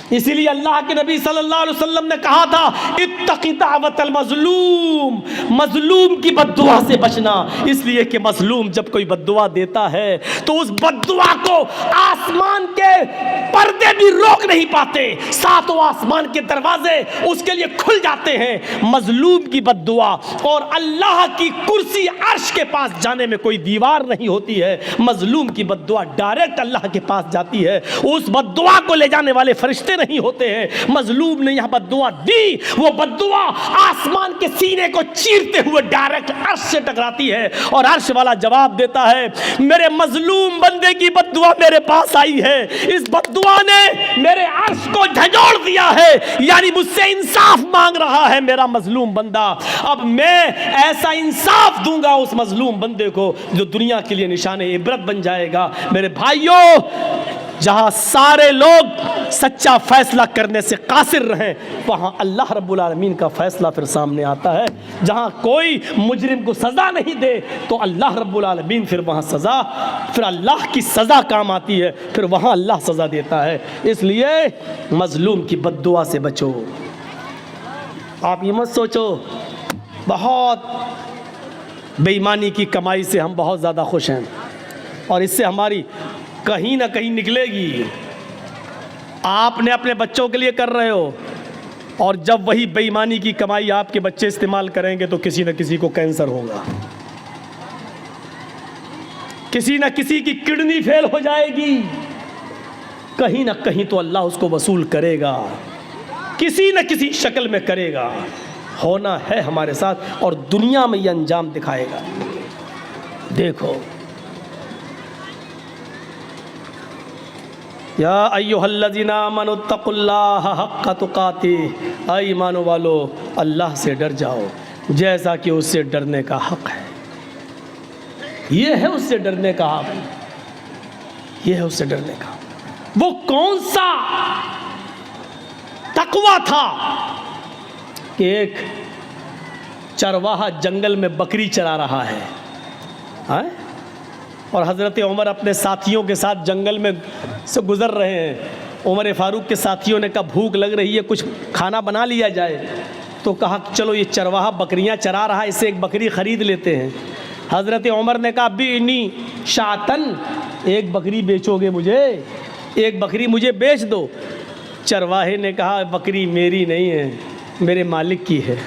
इसीलिए अल्लाह के नबी सल्लल्लाहु अलैहि वसल्लम ने कहा था इत्तक़ी दावतल मजलूम, मजलूम की बद्दुआ से बचना। इसलिए कि मजलूम जब कोई बद्दुआ देता है तो उस बद्दुआ को आसमान के पर्दे भी रोक नहीं पाते, सातों आसमान के दरवाजे उसके लिए खुल जाते हैं। मजलूम की बद्दुआ, और अल्लाह की कुर्सी अर्श के पास जाने में कोई दीवार नहीं होती है। मजलूम की बद्दुआ डायरेक्ट अल्लाह के पास जाती है। उस बद्दुआ को ले जाने वाले फरिश्ते नहीं होते हैं। मजलूम ने यहां बद्दुआ दी, वो बद्दुआ आसमान के सीने को चीरते हुए डायरेक्ट अर्श से टकराती है और अर्श वाला जवाब देता है मेरे मजलूम बंदे की बद्दुआ मेरे पास आई है, इस बद्दुआ ने मेरे अर्श को झंझोड़ दिया है, यानी मुझसे इंसाफ मांग रहा है मेरा मजलूम बंदा। अब मैं ऐसा इंसाफ दूंगा उस मजलूम बंदे को जो दुनिया के लिए निशाने इबरत बन जाएगा। मेरे भाइयों, जहां सारे लोग सच्चा फैसला करने से कासिर रहे, वहां अल्लाह रब्बुल आलमीन का फैसला फिर सामने आता है। जहां कोई मुजरिम को सज़ा नहीं दे तो अल्लाह रब्बुल आलमीन फिर वहां सज़ा, फिर अल्लाह की सज़ा काम आती है, फिर वहां अल्लाह सज़ा देता है। इसलिए मजलूम की बद्दुआ से बचो। आप ये मत सोचो बहुत बेईमानी की कमाई से हम बहुत ज़्यादा खुश हैं और इससे हमारी कहीं ना कहीं निकलेगी। आपने अपने बच्चों के लिए कर रहे हो, और जब वही बेईमानी की कमाई आपके बच्चे इस्तेमाल करेंगे तो किसी न किसी को कैंसर होगा, किसी न किसी की किडनी फेल हो जाएगी, कहीं ना कहीं तो अल्लाह उसको वसूल करेगा, किसी न किसी शक्ल में करेगा। होना है हमारे साथ और दुनिया में ये अंजाम दिखाएगा। देखो, या अय्युहल्लज़ीना आमनुत्तक़ुल्लाह हक़्क़ तुक़ातिह, ऐ ईमान वालो अल्लाह से डर जाओ जैसा कि उससे डरने का हक़ है। ये है उससे डरने का हक़, ये है उससे डरने का। वो कौन सा तक़वा था कि एक चरवाहा जंगल में बकरी चरा रहा है, हाँ? और हज़रत उमर अपने साथियों के साथ जंगल में से गुजर रहे हैं। उमर फारूक के साथियों ने कहा भूख लग रही है, कुछ खाना बना लिया जाए। तो कहा चलो ये चरवाहा बकरियां चरा रहा है, इससे एक बकरी ख़रीद लेते हैं। हज़रत उमर ने कहा बीनी शातन, एक बकरी बेचोगे मुझे, एक बकरी मुझे बेच दो। चरवाहे ने कहा बकरी मेरी नहीं है, मेरे मालिक की है,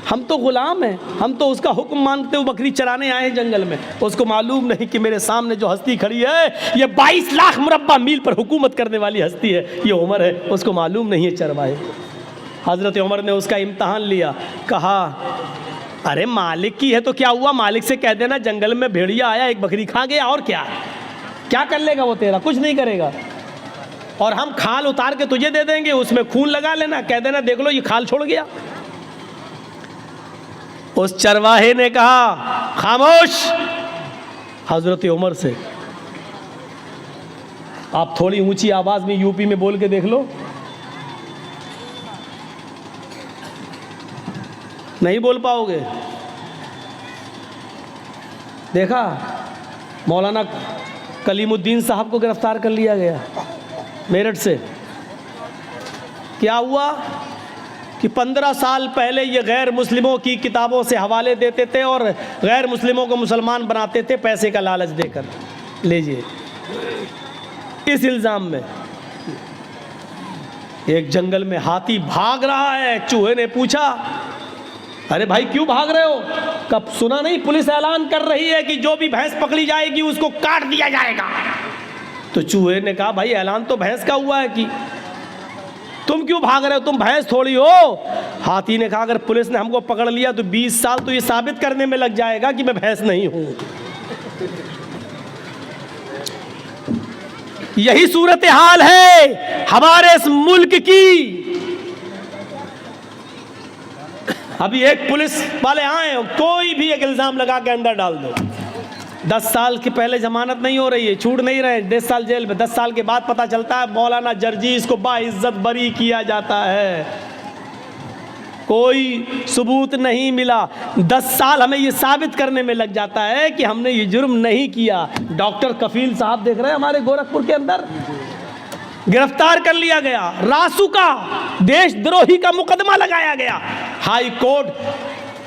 हम तो ग़ुलाम हैं, हम तो उसका हुक्म मानते हुए बकरी चराने आए हैं जंगल में। उसको मालूम नहीं कि मेरे सामने जो हस्ती खड़ी है ये 22 लाख मुरब्बा मील पर हुकूमत करने वाली हस्ती है, ये उमर है, उसको मालूम नहीं है चरवाहे। हज़रत उमर ने उसका इम्तहान लिया, कहा अरे मालिक की है तो क्या हुआ, मालिक से कह देना जंगल में भेड़िया आया एक बकरी खा गया, और क्या कर लेगा वो तेरा, कुछ नहीं करेगा। और हम खाल उतार के तुझे दे देंगे, उसमें खून लगा लेना, कह देना देख लो ये खाल छोड़ गया। उस चरवाहे ने कहा खामोश। हजरत उमर से आप थोड़ी ऊंची आवाज में यूपी में बोल के देख लो, नहीं बोल पाओगे। देखा मौलाना कलीमुद्दीन साहब को गिरफ्तार कर लिया गया मेरठ से। क्या हुआ कि 15 साल पहले ये गैर मुस्लिमों की किताबों से हवाले देते थे और गैर मुस्लिमों को मुसलमान बनाते थे पैसे का लालच देकर। लीजिए, इस इल्ज़ाम में एक जंगल में हाथी भाग रहा है। चूहे ने पूछा अरे भाई क्यों भाग रहे हो? कब सुना नहीं पुलिस ऐलान कर रही है कि जो भी भैंस पकड़ी जाएगी उसको काट दिया जाएगा। तो चूहे ने कहा भाई ऐलान तो भैंस का हुआ है कि तुम क्यों भाग रहे हो, तुम भैंस थोड़ी हो। हाथी ने कहा अगर पुलिस ने हमको पकड़ लिया तो 20 साल तो ये साबित करने में लग जाएगा कि मैं भैंस नहीं हूं। यही सूरत हाल है हमारे इस मुल्क की। अभी एक पुलिस वाले आए, कोई भी एक इल्जाम लगा के अंदर डाल दो, 10 साल के पहले जमानत नहीं हो रही है, छूट नहीं रहे, 10 साल जेल में, 10 साल के बाद पता चलता है मौलाना जर्जीस को बाइज्जत बरी किया जाता है, कोई सबूत नहीं मिला। 10 साल हमें ये साबित करने में लग जाता है कि हमने ये जुर्म नहीं किया। डॉक्टर कफील साहब देख रहे हैं हमारे गोरखपुर के अंदर, गिरफ्तार कर लिया गया, रासुका देशद्रोही का मुकदमा लगाया गया। हाई कोर्ट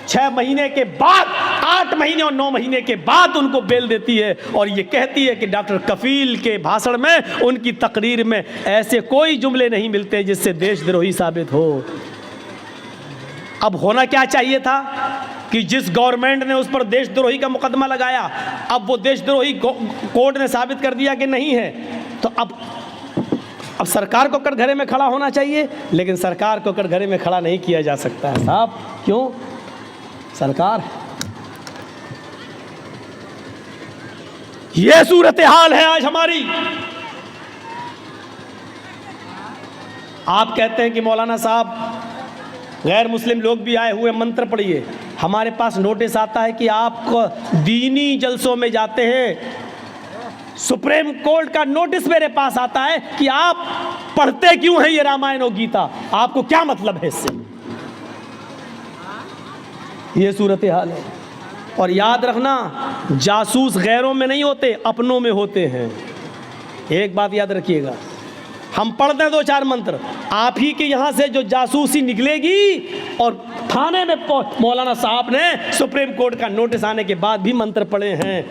6 महीने के बाद, 8 महीने और 9 महीने के बाद उनको बेल देती है और ये कहती है कि डॉक्टर कफील के भाषण में, उनकी तकरीर में ऐसे कोई जुमले नहीं मिलते जिससे देशद्रोही साबित हो। अब होना क्या चाहिए था कि जिस गवर्नमेंट ने उस पर देशद्रोही का मुकदमा लगाया, अब वो देशद्रोही कोर्ट ने साबित कर दिया कि नहीं है, तो अब सरकार को कटघरे में खड़ा होना चाहिए, लेकिन सरकार को कटघरे में खड़ा नहीं किया जा सकता है साहब। क्यों? सरकार, ये सूरत हाल है आज हमारी। आप कहते हैं कि मौलाना साहब गैर मुस्लिम लोग भी आए हुए, मंत्र पढ़िए। हमारे पास नोटिस आता है कि आप दीनी जलसों में जाते हैं, सुप्रीम कोर्ट का नोटिस मेरे पास आता है कि आप पढ़ते क्यों हैं ये रामायण और गीता, आपको क्या मतलब है इससे। ये सूरत हाल है। और याद रखना, जासूस गैरों में नहीं होते, अपनों में होते हैं। एक बात याद रखिएगा, हम पढ़ते हैं 2-4 मंत्र, आप ही के यहाँ से जो जासूसी निकलेगी। और थाने में मौलाना साहब ने सुप्रीम कोर्ट का नोटिस आने के बाद भी मंत्र पढ़े हैं।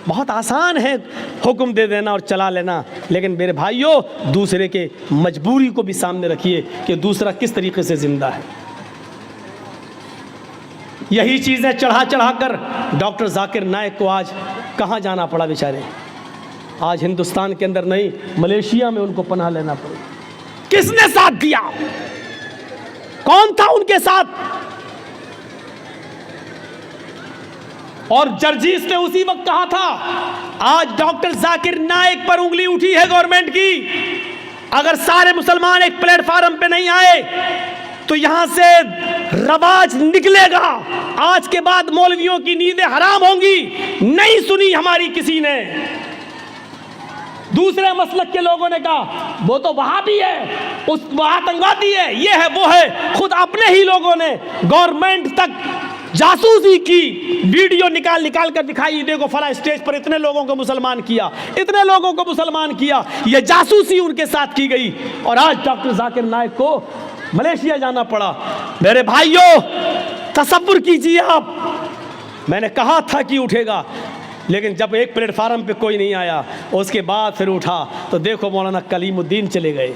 बहुत आसान है हुक्म दे देना और चला लेना, लेकिन मेरे भाइयों दूसरे के मजबूरी को भी सामने रखिए कि दूसरा किस तरीके से जिंदा है। यही चीज़ें चढ़ा चढ़ा कर डॉक्टर जाकिर नाइक को आज कहाँ जाना पड़ा बेचारे। आज हिंदुस्तान के अंदर नहीं, मलेशिया में उनको पनाह लेना पड़ा। किसने साथ दिया? कौन था उनके साथ? और जर्जीस ने उसी वक्त कहा था। आज डॉक्टर जाकिर नाइक पर उंगली उठी है गवर्नमेंट की। अगर सारे मुसलमान एक प्लेटफार्म पे नहीं आए तो यहां से रवाज निकलेगा। आज के बाद मौलवियों की नींदें हराम होंगी। नहीं सुनी हमारी किसी ने। दूसरे मसलक के लोगों ने कहा वो तो वहाबी है, वो आतंकवादी है, ये है वो है। खुद अपने ही लोगों ने गवर्नमेंट तक जासूसी की वीडियो निकाल निकाल कर दिखाई, देखो फला स्टेज पर इतने लोगों को मुसलमान किया, इतने लोगों को मुसलमान किया। ये जासूसी उनके साथ की गई और आज डॉक्टर जाकिर नाइक को मलेशिया जाना पड़ा। मेरे भाइयों, तसव्वुर कीजिए आप, मैंने कहा था कि उठेगा, लेकिन जब एक प्लेटफार्म पे कोई नहीं आया, उसके बाद फिर उठा तो देखो मौलाना कलीमुद्दीन चले गए,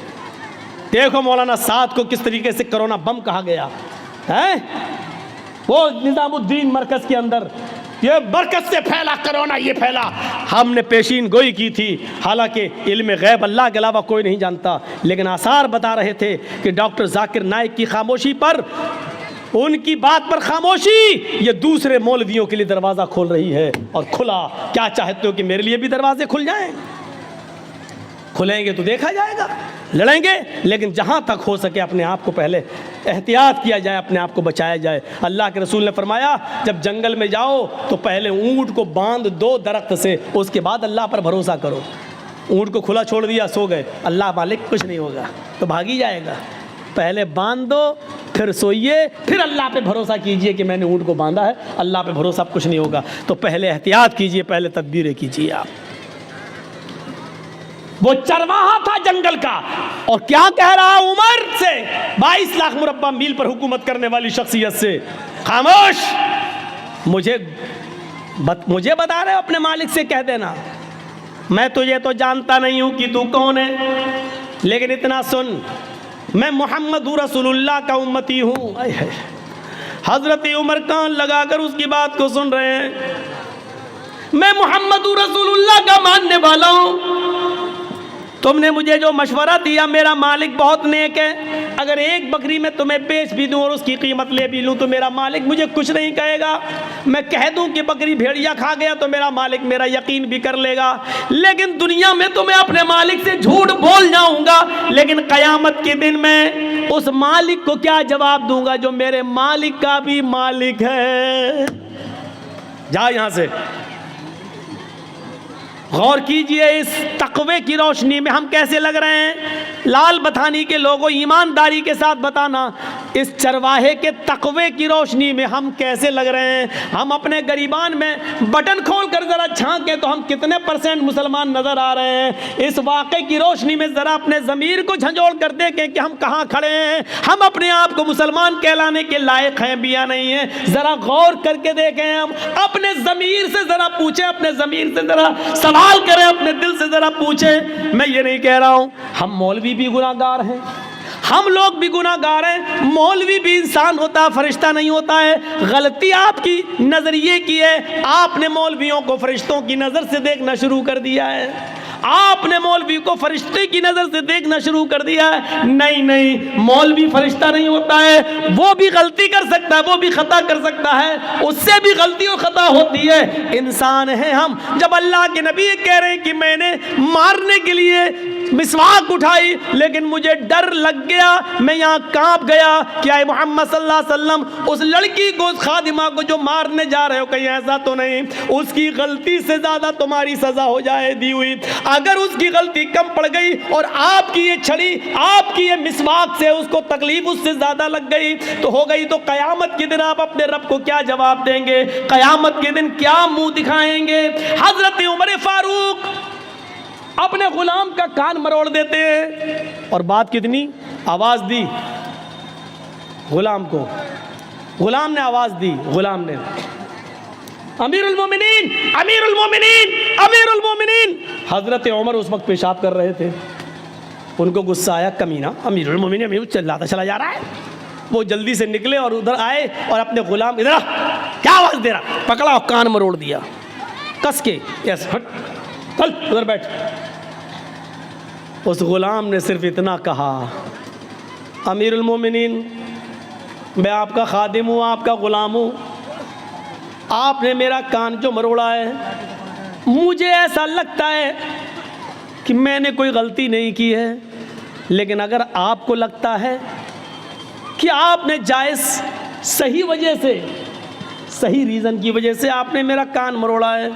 देखो मौलाना साद को किस तरीके से कोरोना बम कहा गया है। वो निज़ामुद्दीन मरकज़ के अंदर ये मरकज़ से फैला कोरोना, ये फैला, हमने पेशीन गोई की थी, हालांकि इल्म गैब अल्लाह के अलावा कोई नहीं जानता, लेकिन आसार बता रहे थे कि डॉक्टर जाकिर नाइक की खामोशी पर, उनकी बात पर खामोशी ये दूसरे मौलवियों के लिए दरवाज़ा खोल रही है। और खुला, क्या चाहते हो कि मेरे लिए भी दरवाजे खुल जाएं? खुलेंगे तो देखा जाएगा, लड़ेंगे, लेकिन जहाँ तक हो सके अपने आप को पहले एहतियात किया जाए, अपने आप को बचाया जाए। अल्लाह के रसूल ने फरमाया, जब जंगल में जाओ तो पहले ऊँट को बांध दो दरख्त से, उसके बाद अल्लाह पर भरोसा करो। ऊँट को खुला छोड़ दिया, सो गए, अल्लाह मालिक कुछ नहीं होगा तो भाग ही जाएगा। पहले बांध दो, फिर सोइए, फिर अल्लाह पे भरोसा कीजिए कि मैंने ऊँट को बांधा है, अल्लाह पे भरोसा कुछ नहीं होगा। तो पहले एहतियात कीजिए, पहले तदबीरें कीजिए आप। वो चरवाहा था जंगल का, और क्या कह रहा उमर से, 22 लाख मुरब्बा मील पर हुकूमत करने वाली शख्सियत से, खामोश, मुझे बता रहे हो, अपने मालिक से कह देना, मैं तुझे तो जानता नहीं हूं कि तू कौन है, लेकिन इतना सुन, मैं मोहम्मद रसूलुल्लाह का उम्मती हूँ। हजरत उमर कान लगाकर उसकी बात को सुन रहे हैं। मैं मोहम्मद रसूलुल्लाह का मानने वाला हूँ, तुमने मुझे जो मशवरा दिया, मेरा मालिक बहुत नेक है, अगर एक बकरी में तुम्हें बेच भी दूं और उसकी कीमत ले भी लूं तो मेरा मालिक मुझे कुछ नहीं कहेगा। मैं कह दूं कि बकरी भेड़िया खा गया तो मेरा मालिक मेरा यकीन भी कर लेगा, लेकिन दुनिया में तो मैं अपने मालिक से झूठ बोल जाऊंगा, लेकिन क़यामत के दिन मैं उस मालिक को क्या जवाब दूंगा जो मेरे मालिक का भी मालिक है। जा यहां से। गौर कीजिए, इस तकवे की रोशनी में हम कैसे लग रहे हैं। लाल बथानी के लोगों, ईमानदारी के साथ बताना, इस चरवाहे के तकवे की रोशनी में हम कैसे लग रहे हैं। हम अपने गरीबान में बटन खोलकर ज़रा झांकें तो हम कितने % मुसलमान नज़र आ रहे हैं। इस वाक़े की रोशनी में ज़रा अपने ज़मीर को झंझोड़ कर देखें कि हम कहाँ खड़े हैं। हम अपने आप को मुसलमान कहलाने के लायक हैं भी या नहीं हैं, ज़रा गौर करके देखें। हम अपने ज़मीर से ज़रा पूछें, अपने ज़मीर से ज़रा सवाल करें, अपने दिल से ज़रा पूछें। मैं ये नहीं कह रहा हूँ, हम मौलवी भी गुनाहगार हैं, हम लोग भी गुनाहगार हैं, मौलवी भी इंसान होता है, फरिश्ता नहीं होता है। गलती आपकी नज़रिए की है, आपने मौलवियों को फरिश्तों की नज़र से देखना शुरू कर दिया है, आपने मौलवी को फरिश्ते की नज़र से देखना शुरू कर दिया है। नहीं नहीं, मौलवी फरिश्ता नहीं होता है, वो भी गलती कर सकता है, वो भी खता कर सकता है, उससे भी गलती और खता होती है, इंसान है हम। जब अल्लाह के नबी कह रहे हैं कि मैंने मारने के लिए मिसवाक उठाई लेकिन मुझे डर लग गया, मैं यहाँ कांप गया, क्या मोहम्मद सल्लल्लाहु अलैहि वसल्लम उस लड़की को, उस खादिमा को जो मारने जा रहे हो, कहीं ऐसा तो नहीं उसकी गलती से ज़्यादा तुम्हारी सज़ा हो जाए दी हुई। अगर उसकी गलती कम पड़ गई और आपकी ये छड़ी, आपकी ये मिसवाक से उसको तकलीफ उससे ज़्यादा लग गई तो हो गई, तो क़यामत के दिन आप अपने रब को क्या जवाब देंगे? क़यामत के दिन क्या मुँह दिखाएंगे? हज़रत उमर फारूक अपने गुलाम का कान मरोड़ देते हैं, और बात कितनी, आवाज़ दी गुलाम को, गुलाम ने आवाज़ दी, गुलाम ने, अमीरुल मोमिनीन, अमीरुल मोमिनीन, अमीरुल मोमिनीन। हज़रत उमर उस वक्त पेशाब कर रहे थे, उनको गुस्सा आया, कमीना अमीरुल मोमिनीन, अमीर चिल्लाता चला जा रहा है। वो जल्दी से निकले और उधर आए और अपने गुलाम, इधर क्या आवाज़ दे रहा, पकड़ा और कान मरोड़ दिया कस के, यस हट, चल उधर बैठ। उस गुलाम ने सिर्फ इतना कहा, अमीरुल मोमिनीन, मैं आपका खादिम हूँ, आपका ग़ुलाम हूँ, आपने मेरा कान जो मरोड़ा है, मुझे ऐसा लगता है कि मैंने कोई गलती नहीं की है, लेकिन अगर आपको लगता है कि आपने जायज़ सही वजह से, सही रीज़न की वजह से आपने मेरा कान मरोड़ा है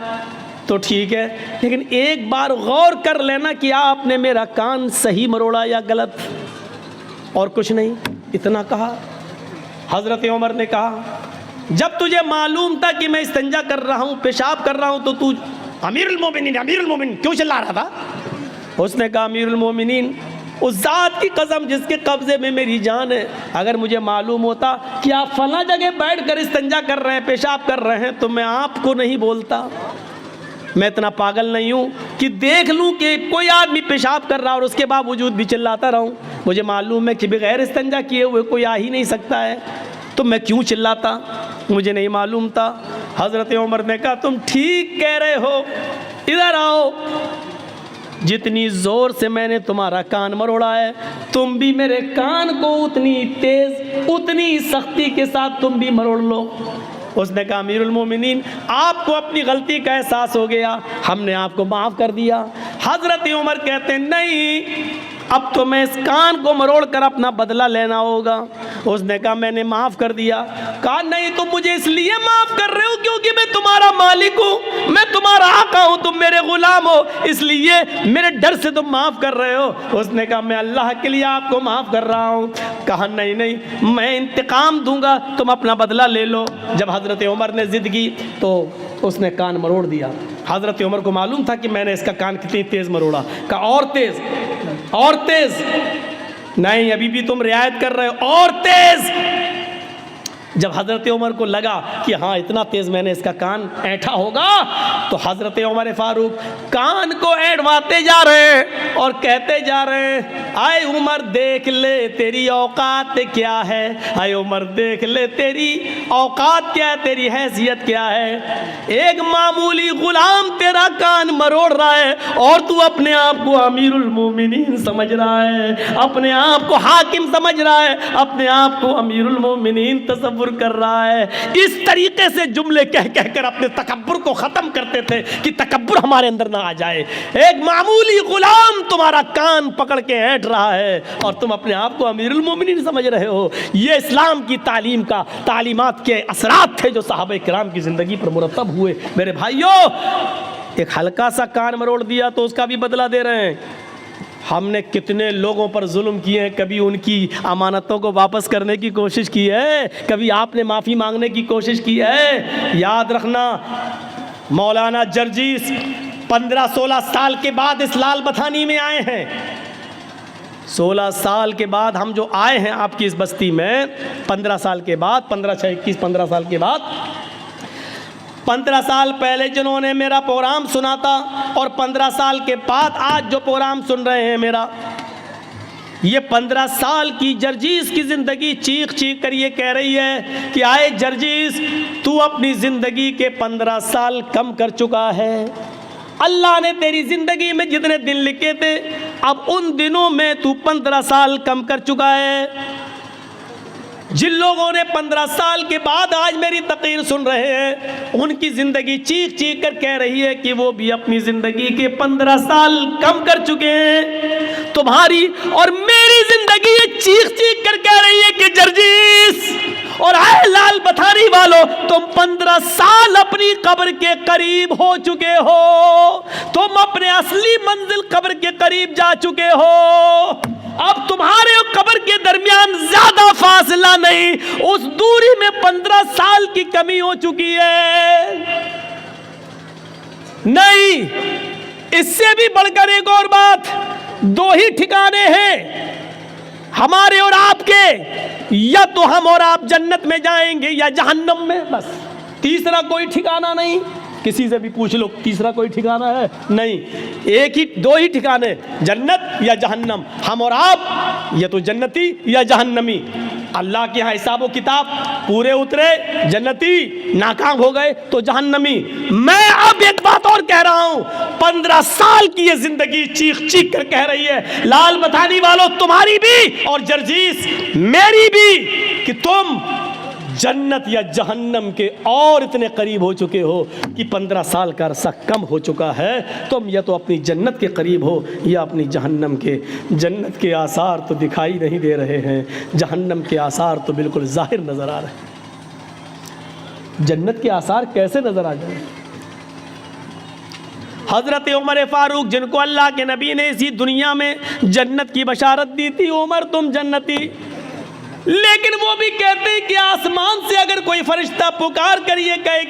तो ठीक है, लेकिन एक बार गौर कर लेना कि आपने मेरा कान सही मरोड़ा या गलत, और कुछ नहीं, इतना कहा। हज़रत उमर ने कहा, जब तुझे मालूम था कि मैं इस्तिंजा कर रहा हूँ, पेशाब कर रहा हूँ, तो तू अमीरुल मोमिनीन क्यों चिल्ला रहा था? उसने कहा अमीरुल मोमिनीन, उस ज़ात की कसम जिसके कब्ज़े में मेरी जान है, अगर मुझे मालूम होता कि आप फला जगह बैठ कर इस्तिंजा कर रहे हैं, पेशाब कर रहे हैं, तो मैं आपको नहीं बोलता। मैं इतना पागल नहीं हूँ कि देख लूँ कि कोई आदमी पेशाब कर रहा है और उसके बावजूद भी चिल्लाता रहूँ। मुझे मालूम है कि बगैर इस्तिंजा किए हुए कोई आ ही नहीं सकता है, तो मैं क्यों चिल्लाता? मुझे नहीं मालूम था। हज़रत उमर ने कहा तुम ठीक कह रहे हो, इधर आओ। जितनी ज़ोर से मैंने तुम्हारा कान मरोड़ा है, तुम भी मेरे कान को उतनी तेज़, उतनी सख्ती के साथ तुम भी मरोड़ लो। उसने कहा अमीरुल मोमिनीन, आपको अपनी गलती का एहसास हो गया, हमने आपको माफ़ कर दिया। हज़रत उमर कहते हैं नहीं, अब तो मैं इस कान को मरोड़ कर अपना बदला लेना होगा। उसने कहा मैंने माफ़ कर दिया। कहा नहीं, तुम मुझे इसलिए माफ़ कर रहे हो क्योंकि मैं तुम्हारा मालिक हूँ, मैं तुम्हारा आका हूँ, तुम मेरे गुलाम हो, इसलिए मेरे डर से तुम माफ़ कर रहे हो। उसने कहा मैं अल्लाह के लिए आपको माफ़ कर रहा हूँ। कहा नहीं नहीं, मैं इंतकाम दूंगा, तुम अपना बदला ले लो। जब हज़रत उमर ने ज़िद की तो उसने कान मरोड़ दिया। हज़रत उमर को मालूम था कि मैंने इसका कान कितनी तेज़ मरोड़ा। कहा और तेज़, और तेज़। नहीं, अभी भी तुम रियायत कर रहे हो, और तेज़। जब हज़रत उमर को लगा कि हाँ इतना तेज़ मैंने इसका कान ऐंठा होगा, तो हज़रत उमर फ़ारूक कान को ऐंठवाते जा रहे हैं और कहते जा रहे हैं आए उमर देख ले तेरी औकात क्या है, आए उमर देख ले तेरी औकात क्या है, तेरी हैसियत क्या है। एक मामूली ग़ुलाम तेरा कान मरोड़ रहा है और तू अपने आप को अमीरुल मोमिनीन समझ रहा है, अपने आप को हाकिम समझ रहा है, अपने आप को अमीरुल मोमिनीन तसव्वुर कर रहा है। इस तरीके से जुमले कह कह कर अपने तकब्बुर को ख़त्म करते थे कि तकब्बुर हमारे अंदर ना आ जाए। एक मामूली ग़ुलाम तुम्हारा कान पकड़ के ऐंठ रहा है और तुम अपने आप को अमीरुल मोमिनीन समझ रहे हो। ये इस्लाम की तालीमात के असरात थे जो सहाबा किराम की ज़िंदगी पर मुरतब हुए। मेरे भाइयों, एक हल्का सा कान मरोड़ दिया तो उसका भी बदला दे रहे हैं। हमने कितने लोगों पर जुल्म किए हैं, कभी उनकी अमानतों को वापस करने की कोशिश की है, कभी आपने माफ़ी मांगने की कोशिश की है? याद रखना, मौलाना जर्जीस 15-16 साल के बाद इस लाल बथानी में आए हैं। 16 साल के बाद हम जो आए हैं आपकी इस बस्ती में, 15 साल के बाद, 15 साल के बाद, 15 साल पहले जिन्होंने मेरा प्रोग्राम सुना था और 15 साल के बाद आज जो प्रोग्राम सुन रहे हैं मेरा, ये 15 साल की जर्जीस की ज़िंदगी चीख चीख कर ये कह रही है कि आए जर्जीस, तू अपनी ज़िंदगी के 15 साल कम कर चुका है। अल्लाह ने तेरी ज़िंदगी में जितने दिन लिखे थे, अब उन दिनों में तू 15 साल कम कर चुका है। जिन लोगों ने 15 साल के बाद आज मेरी तकरीर सुन रहे हैं, उनकी ज़िंदगी चीख चीख कर कह रही है कि वो भी अपनी ज़िंदगी के 15 साल कम कर चुके हैं। तुम्हारी और मेरी ज़िंदगी चीख चीख कर कह रही है कि जर्जीस और आए लाल बथानी वालों, तुम 15 साल अपनी कब्र के करीब हो चुके हो, तुम अपने असली मंजिल कब्र के करीब जा चुके हो। अब तुम्हारे और कब्र के दरमियान ज्यादा फासला नहीं, उस दूरी में 15 साल की कमी हो चुकी है। नहीं, इससे भी बढ़कर एक और बात, 2 ही ठिकाने हैं हमारे और आपके, या तो हम और आप जन्नत में जाएंगे या जहन्नम में, बस। तीसरा कोई ठिकाना नहीं। किसी से भी पूछ लो तीसरा कोई ठिकाना है? नहीं, 2 ही ठिकाने, जन्नत या जहन्नम। हम और आप या तो जन्नती या जहन्नमी। अल्लाह के यहाँ हिसाब किताब पूरे उतरे, जन्नती, नाकाम हो गए तो जहन्नमी। मैं अब एक बात और कह रहा हूँ, 15 साल की ये जिंदगी चीख चीख कर कह रही है, लाल बथानी वालों तुम्हारी भी और जर्जीस मेरी भी, कि तुम जन्नत या जहन्नम के और इतने करीब हो चुके हो कि 15 साल का अरसा कम हो चुका है। तुम या तो अपनी जन्नत के करीब हो या अपनी जहन्नम के। जन्नत के आसार तो दिखाई नहीं दे रहे हैं, जहन्नम के आसार तो बिल्कुल जाहिर नज़र आ रहे हैं। जन्नत के आसार कैसे नज़र आ जाए? हज़रत उमर फ़ारूक, जिनको अल्लाह के नबी ने इसी दुनिया में जन्नत की बशारत दी थी, उमर तुम जन्नती, लेकिन वो भी कहते हैं कि आसमान से अगर कोई फरिश्ता पुकार कर ये कहे